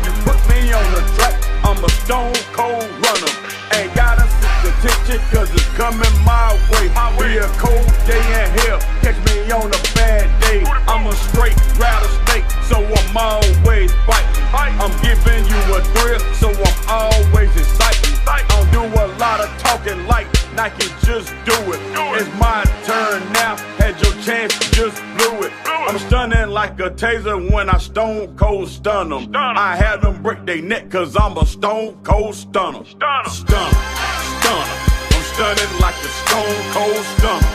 You put me on the track, I'm a stone cold runner. Ain't gotta sit the attention cause it's coming my way. Be a cold day in hell, catch me on a bad day. I'm a straight rattlesnake, so I'm always fighting. I'm giving you a thrill, so I'm always excited. I don't do a lot of talking like Nike, just do it. It's my turn now, had your chance, just blew it. I'm stunning like a taser when I stone cold stun them. I had them break their neck cause I'm a stone cold stunner. Stunner. I'm stunning like a stone cold stunner.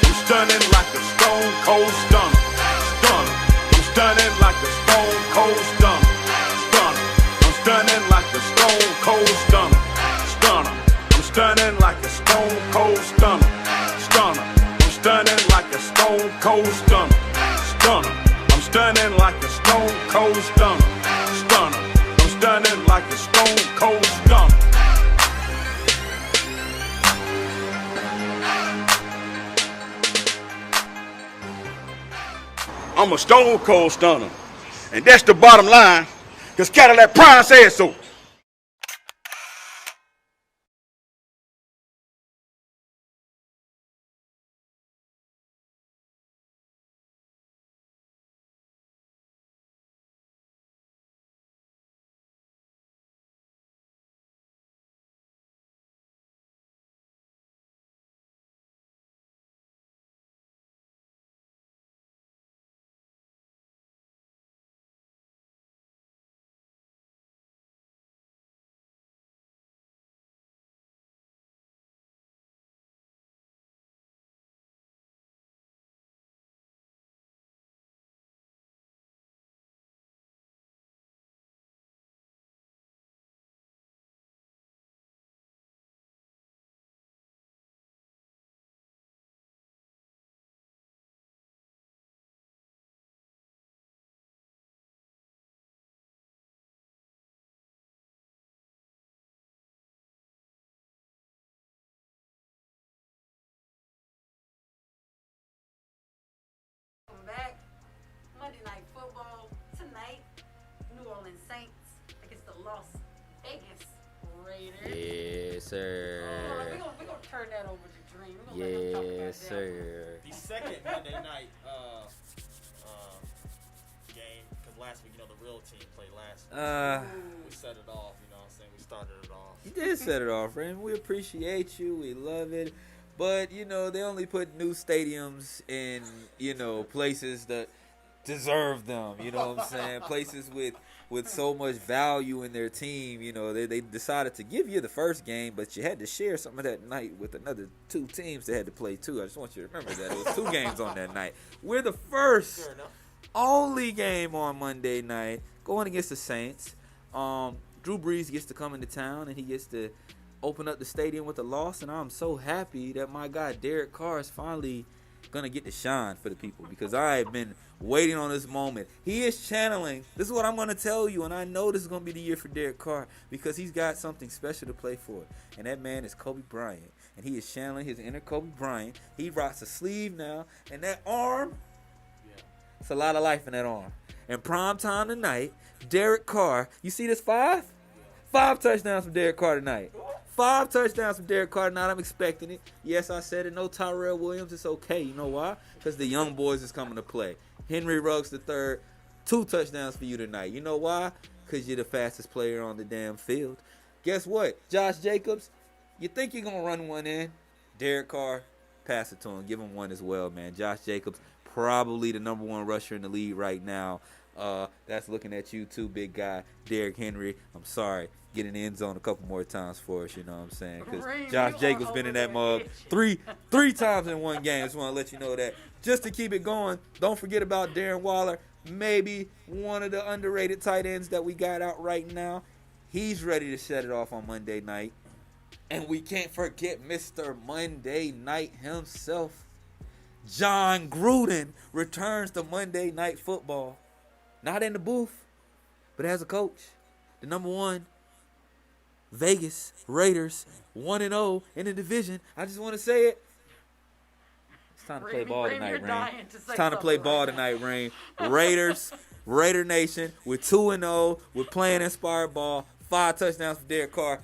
I'm stunning like a stone cold stunner. I'm stunning like a stone cold stunner. I'm stunning like a stone cold stunner. I'm stunning like a stone cold stunner. I'm stunning like a stone cold stunner. I'm stunning like a stone cold stunner. I'm stunning like a stone cold stunner. I'm a stone cold stunner, and that's the bottom line. Because Cadillac Prime said so. Back Monday Night Football tonight. New Orleans Saints against the Las Vegas Raiders. Yes, sir. We're gonna turn that over to Dream. We're gonna let him talk about Yes, that. sir. The second Monday night game, because last week, the real team played last week. We set it off, what I'm saying? We started it off. You did set it off, friend. We appreciate you. We love it. But, they only put new stadiums in, places that deserve them. You know what I'm saying? Places with so much value in their team. They decided to give you the first game, but you had to share some of that night with another two teams that had to play too. I just want you to remember that. It was two games on that night. We're the first, only game on Monday night going against the Saints. Drew Brees gets to come into town, and he gets to open up the stadium with a loss, and I'm so happy that my guy Derek Carr is finally gonna get to shine for the people, because I have been waiting on this moment. He is channeling. This is what I'm gonna tell you, and I know this is gonna be the year for Derek Carr, because he's got something special to play for, and that man is Kobe Bryant, and he is channeling his inner Kobe Bryant. He rocks a sleeve now, and that arm, it's a lot of life in that arm. And prime time tonight, Derek Carr. You see this 5? 5 touchdowns from Derek Carr tonight. 5 touchdowns from Derek Carr tonight. I'm expecting it. Yes, I said it. No Tyrell Williams. It's okay. You know why? Because the young boys is coming to play. Henry Ruggs III, 2 touchdowns for you tonight. You know why? Because you're the fastest player on the damn field. Guess what? Josh Jacobs, you think you're going to run one in? Derek Carr, pass it to him. Give him one as well, man. Josh Jacobs, probably the number 1 rusher in the league right now. That's looking at you too, big guy. Derrick Henry, I'm sorry. Get in the end zone a couple more times for us, you know what I'm saying? Because Josh Jacobs been in that mug three times in one game. Just want to let you know that. Just to keep it going, don't forget about Darren Waller. Maybe one of the underrated tight ends that we got out right now. He's ready to set it off on Monday night. And we can't forget Mr. Monday Night himself. John Gruden returns to Monday Night Football. Not in the booth, but as a coach. The number 1 Vegas Raiders, 1-0 in the division. I just want to say it. It's time to play ball tonight, Rain. It's time to play ball tonight, Rain. Raiders, Raider Nation, we're 2-0. We're playing inspired ball. 5 touchdowns for Derek Carr.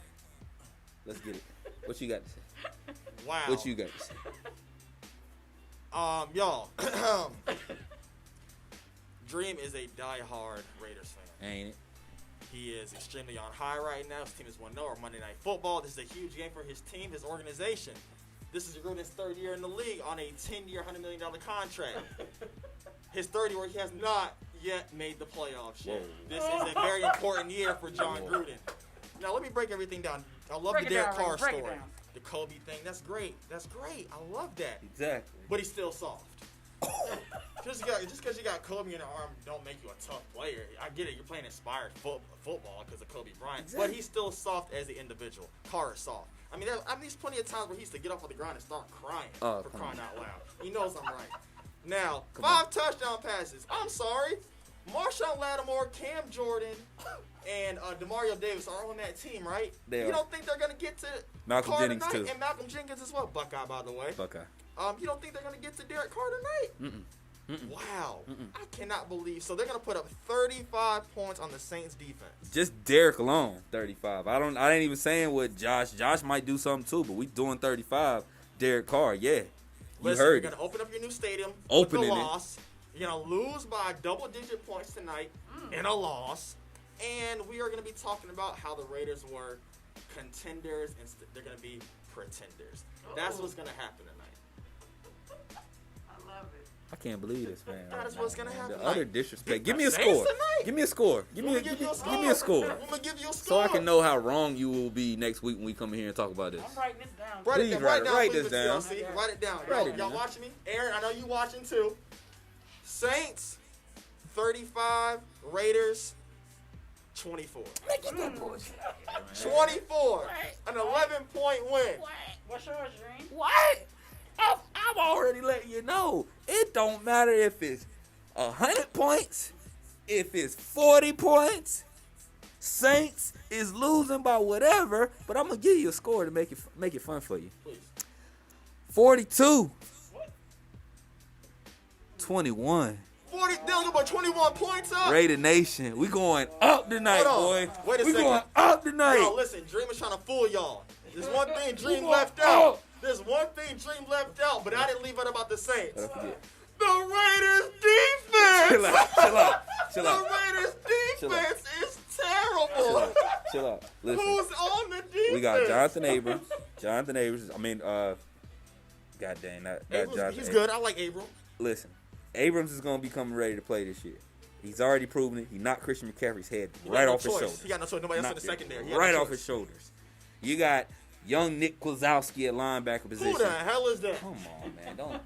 Let's get it. What you got to say? Wow. What you got to say? Y'all. Dream is a diehard Raiders fan. Ain't it? He is extremely on high right now. His team is 1-0 or Monday Night Football. This is a huge game for his team, his organization. This is Gruden's 3rd year in the league on a 10-year, $100 million contract. His 3rd year where he has not yet made the playoffs yet. This is a very important year for John Gruden. Now, let me break everything down. I love the Derek Carr story. The Kobe thing, that's great. That's great. I love that. Exactly. But he's still soft. Just because you got Kobe in the arm don't make you a tough player. I get it. You're playing inspired football because of Kobe Bryant. Exactly. But he's still soft as an individual. Carr is soft. I mean, there's plenty of times where he used to get off on the ground and start crying for crying out loud. He knows I'm right. Now, 5 touchdown passes. I'm sorry. Marshawn Lattimore, Cam Jordan, and Demario Davis are on that team, right? You don't think they're going to get to Malcolm Carr Jennings, tonight? too. And Malcolm Jenkins as well. Buckeye, by the way. Buckeye. You don't think they're going to get to Derek Carr tonight? Wow. I cannot believe. So they're going to put up 35 points on the Saints defense. Just Derek alone, 35. I ain't even saying what Josh. Josh might do something too, but we doing 35. Derek Carr, yeah. You Listen, heard you're it. going to open up your new stadium Opening with it. a loss. You're going to lose by double-digit points tonight in a loss. And we are going to be talking about how the Raiders were contenders and they're going to be pretenders. That's what's going to happen tonight. I love it. I can't believe this, man. That is what's going to happen The utter tonight. disrespect. The Give me a Saints score. tonight? Give me a score. Give me a score. I'm going to give you a score. So I can know how wrong you will be next week when we come in here and talk about this. I'm writing this down. Please write this down. Write it down. Write it Y'all down. watching me? Aaron, I know you watching too. Saints, 35. Raiders, 24. 24. An 11-point win. What's yours, Dream? What? I'm already letting you know. It don't matter if it's 100 points, if it's 40 points. Saints is losing by whatever, but I'm gonna give you a score to make it fun for you. Please. 42. 21. 40, they'll about 21 points up. Raider Nation, we going up tonight, Hold on. boy. Wait a we second. going up tonight. Yo, listen, Dream is trying to fool y'all. There's one thing Dream going left out. up. There's one thing Dream left out, but I didn't leave out about the Saints. What I forget? The Raiders defense. Chill out. The Raiders Chill out. defense is terrible. Chill out. Listen. Who's on the defense? We got Jonathan Abrams. God dang, that Abrams, Jonathan he's Abrams. good. I like Abrams. Listen, Abrams is going to be coming ready to play this year. He's already proven it. He knocked Christian McCaffrey's head right off his shoulders. He got no choice. Nobody else in the secondary. He had Right no off choice. his shoulders. You got young Nick Kwazowski at linebacker position. Who the hell is that? Come on, man. Don't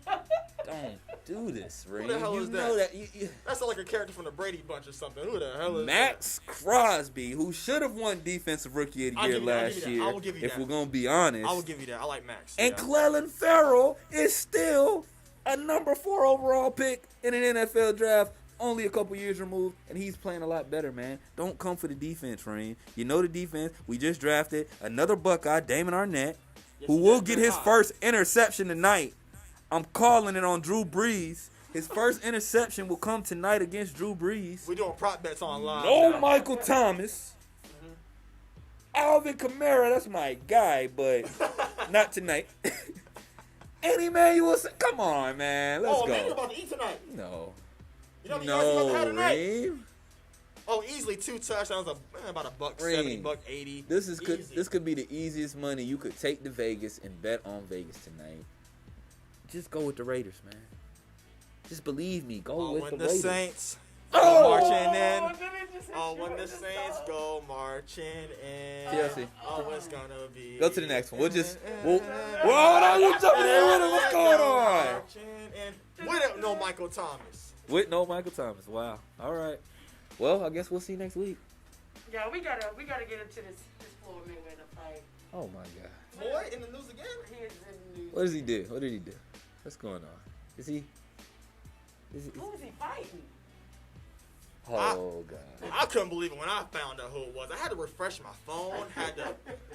do this, Ray. Who the hell you is know that? that. That sounds like a character from the Brady Bunch or something. Who the hell is Max Crosby, who should have won Defensive Rookie of the I'll Year give you that. I'll last give you that. year, I will give you if that. we're going to be honest. that? I will give you that. I like Max. And yeah. Clelin Ferrell is still a number 4 overall pick in an NFL draft, only a couple years removed, and he's playing a lot better, man. Don't come for the defense, Rain. You know the defense. We just drafted another Buckeye, Damon Arnett, who will get his first interception tonight. I'm calling it on Drew Brees. His first interception will come tonight against Drew Brees. We're doing prop bets online. No now. Michael Thomas. Alvin Kamara, that's my guy, but not tonight. And Emmanuel, come on, man. Let's go. Man, you're about to eat tonight. No. You know what you guys about to have tonight? Reem. Oh, easily 2 touchdowns, about $1.70, Reem. $1.80. This could be the easiest money you could take to Vegas and bet on Vegas tonight. Just go with the Raiders, man. Just believe me. Go with when the the Raiders. Saints Oh! go marching in. Oh, when the Saints go marching in. Chelsea. Oh, it's gonna be. Go to the next one. We'll hold on, you jumping in with him. What's going on? Marching in. With no Michael Thomas. With no Michael Thomas. Wow. All right. Well, I guess we'll see you next week. Yeah, we gotta get into this Floyd Mayweather fight. Oh my God. Floyd in the news again? He is in the news. What does he do? What did he do? What's going on? Is he? Who is he fighting? Oh God. I couldn't believe it when I found out who it was. I had to refresh my phone, had to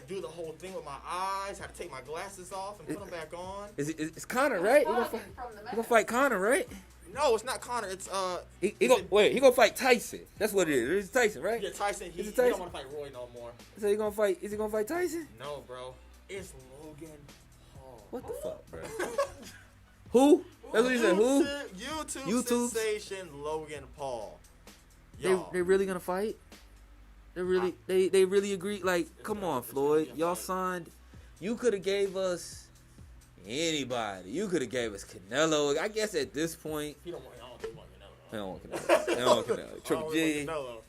do the whole thing with my eyes, had to take my glasses off and put them back on. It's Connor, right? He gonna fight Connor, right? No, it's not Connor. It's He gonna fight Tyson. That's what it is. It's Tyson, right? Yeah, Tyson. He Tyson? don't want to fight Roy no more. So he gonna fight? Is he gonna fight Tyson? No, bro. It's Logan Paul. What the fuck, bro? Who? That's what he said. Who? YouTube sensation Logan Paul. They really gonna fight? They really agree? Like, come on, Floyd. Y'all signed. You could have gave us anybody. You could have gave us Canelo. I guess at this point. He don't want Canelo. He don't want Canelo. Triple G.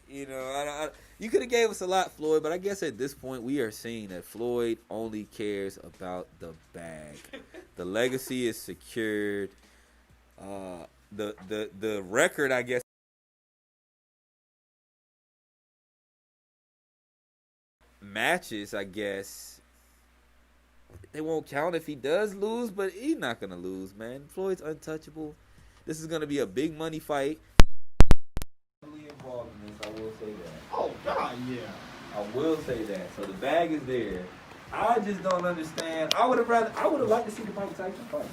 You know, you could have gave us a lot, Floyd, but I guess at this point we are seeing that Floyd only cares about the bag. The legacy is secured. The record, I guess. Matches, I guess. They won't count if he does lose, but he's not gonna lose, man. Floyd's untouchable. This is gonna be a big money fight. Involved in this, I will say that. Oh God, yeah. I will say that. So the bag is there. I just don't understand. I would have liked to see the Mike Tyson fight.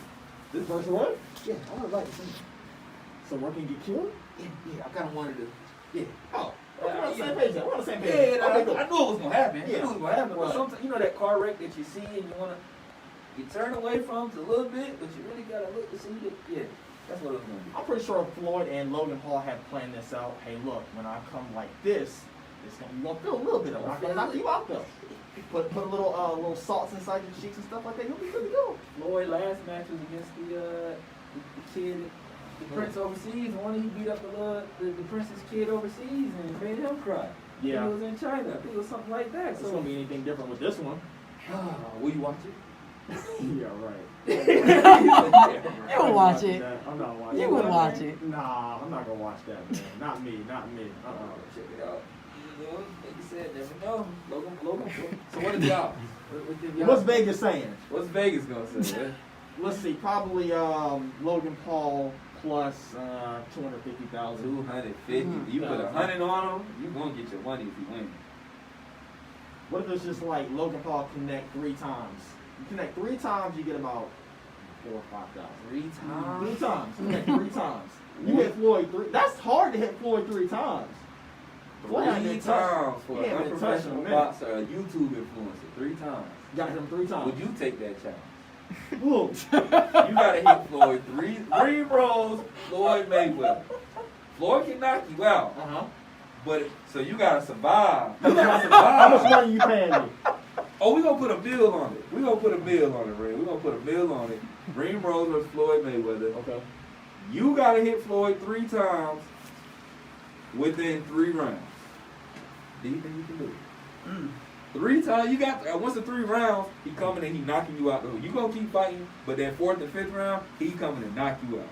This versus what? Yeah, I would have liked to see. So work can get killed? Yeah, I kind of wanted to. Yeah. Oh, we're on the same page. We're on the same page. Yeah, Okay, good. I knew it was gonna happen. Yeah. I knew it was gonna happen. But Right. sometimes, you know that car wreck that you see and you turn away from it a little bit, but you really gotta look to see it. Yeah, that's what it was gonna be. I'm pretty sure Floyd and Logan Paul had planned this out. Hey, look, when I come like this, you're gonna feel a little bit of it. I'm gonna knock you out though. Put a little salts inside your cheeks and stuff like that. You'll be good to go. Floyd last match was against the kid, the prince overseas. One he beat up the prince's kid overseas and made him cry. Yeah. He was in China. I think it was something like that. It's gonna be anything different with this one. Will you watch it? Yeah, right. You would watch it. I'm not watching. You would watch it. Nah, I'm not gonna watch that, man. Not me. Check it out. You know, like you said, never know. Logan. So what is y'all? What's Vegas saying? What's Vegas gonna say? Man? Let's see. Probably Logan Paul plus 250,000. 250. You put 100 on him, you gonna get your money if you win. What if it's just like Logan Paul connect 3 times? You connect 3 times, you get about 4,000 or 5,000. 3 times. 3 times. Connect 3 times. You hit Floyd 3. That's hard to hit Floyd 3 times. 3 times for Yeah, an been unprofessional touching boxer, a YouTube influencer. 3 times. Got him 3 times. Would you take that challenge? Look. You gotta hit Floyd 3 rows, Floyd Mayweather. Floyd can knock you out. But so you gotta survive. You gotta survive. How much money you paying me? Oh, we gonna put a bill on it. We gonna put a bill on it, Ray. We gonna put a bill on it. Reem Rose versus Floyd Mayweather. Okay. You gotta hit Floyd 3 times within 3 rounds. Do you think you can do it? 3 times, you got once the 3 rounds, he coming and he knocking you out the hood. You gonna keep fighting, but then 4th and 5th round, he coming and knock you out.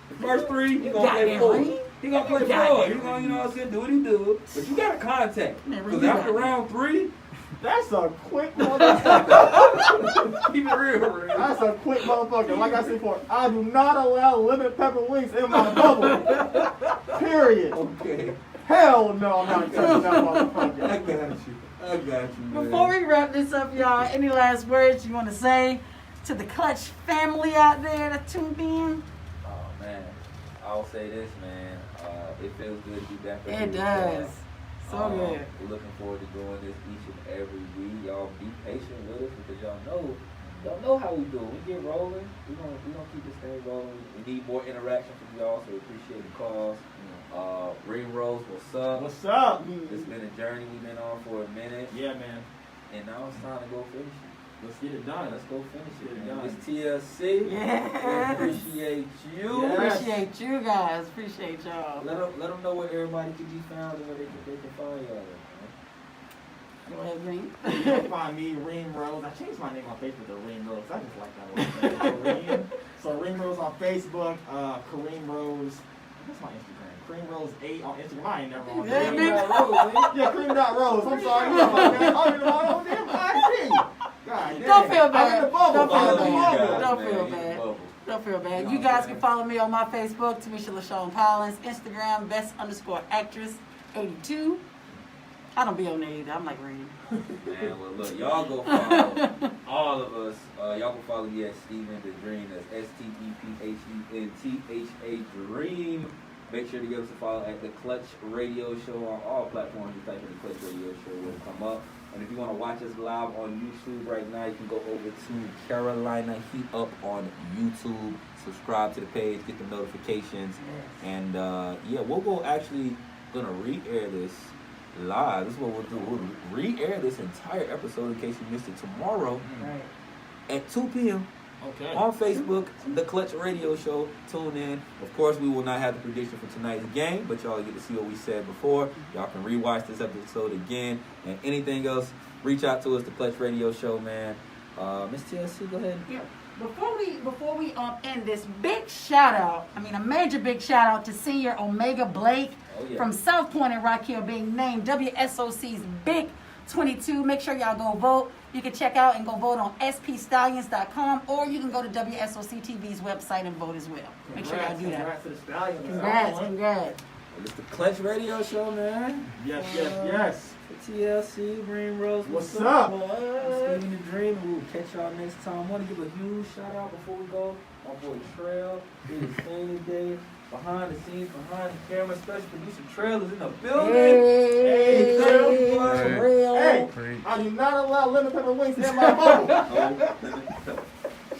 The first 3, he gonna play Floyd. He gonna play Floyd. He gonna, you know what I'm saying, do what he do. But you gotta contact. Because after round 3, that's a quick motherfucker. Keep it real, Ray. That's a quick motherfucker. Like I said before, I do not allow lemon pepper wings in my bubble. Period. Okay. Hell no, I'm not touching that motherfucker. I got you, man. Before we wrap this up, y'all, any last words you want to say to the Clutch family out there that tuned in? Oh, man. I'll say this, man. It feels good to be back. It does. So good. We're looking forward to doing this each and every week. Y'all be patient with us because y'all know how we do it. We get rolling. We gonna keep this thing rolling. We need more interaction from y'all, so we appreciate the calls. Reem Rose, what's up? What's up? It's been a journey we've been on for a minute. Yeah, man. And now it's time to go finish it. Let's get it done. Let's go finish it, man. done. It's TLC. Yes. We appreciate you. Yes. Appreciate you guys. Appreciate y'all. Let them know where everybody can be found and where they can find y'all. Go ahead, Reem. You can find me, Reem Rose. I changed my name on Facebook to Reem Rose. I just like that one. So Reem Rose on Facebook, Kareem Rose. What's my Instagram? Kareem Rose 8 on Instagram. I ain't never on Yeah, Kareem big- Rose. Yeah, Kareem.Rose. I'm sorry. I don't even know my own damn IG. God damn. Don't feel bad. I'm in the bubble. Don't feel I'm in the bad. bubble. Don't feel bad. Don't feel bad. You guys can follow me on my Facebook, Tamisha LaShawn Collins, Instagram, best_actress 82. I don't be on there either. I'm like Reem. Man, well, look, y'all go follow all of us. Y'all can follow me at Steven the Dream. That's STEPHENTHA Dream. Make sure to give us a follow at the Clutch Radio Show on all platforms. You type in the Clutch Radio Show, will come up. And if you want to watch us live on YouTube right now, you can go over to Carolina Heat Up on YouTube. Subscribe to the page, get the notifications, and yeah, we'll go actually gonna re-air this live. This is what we'll do. We'll re-air this entire episode in case you missed it tomorrow at 2 p.m. Okay. on Facebook, the Clutch Radio Show. Tune in. Of course, we will not have the prediction for tonight's game, but y'all get to see what we said before. Y'all can rewatch this episode again. And anything else, reach out to us, the Clutch Radio Show, man. Miss TLC, go ahead. Yeah. Before we end this, big shout out, a major big shout out to Senior Omega Blake from South Point in Rock Hill being named WSOC's Big 22. Make sure y'all go vote. You can check out and go vote on spstallions.com, or you can go to WSOC TV's website and vote as well. Make sure y'all do that. Congrats to the Stallions. Congrats. It's the Clutch Radio Show, man. Yes. TLC, Green Rose. What's up? boy? Stevie the Dream, and we'll catch y'all next time. I want to give a huge shout out before we go. My boy Trail, he is staying today. Behind the scenes, behind the camera, special producer Trail is in the building. Hey, Trail. Hey, I do not allow lemon pepper wings in my bubble.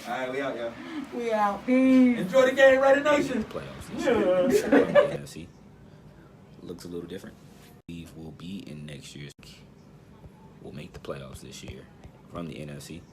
Alright, we out, y'all. We out. Peace. Enjoy the game, Raider Nation. Playoffs this year. The NFC looks a little different. We will be in next year's. We'll make the playoffs this year from the NFC.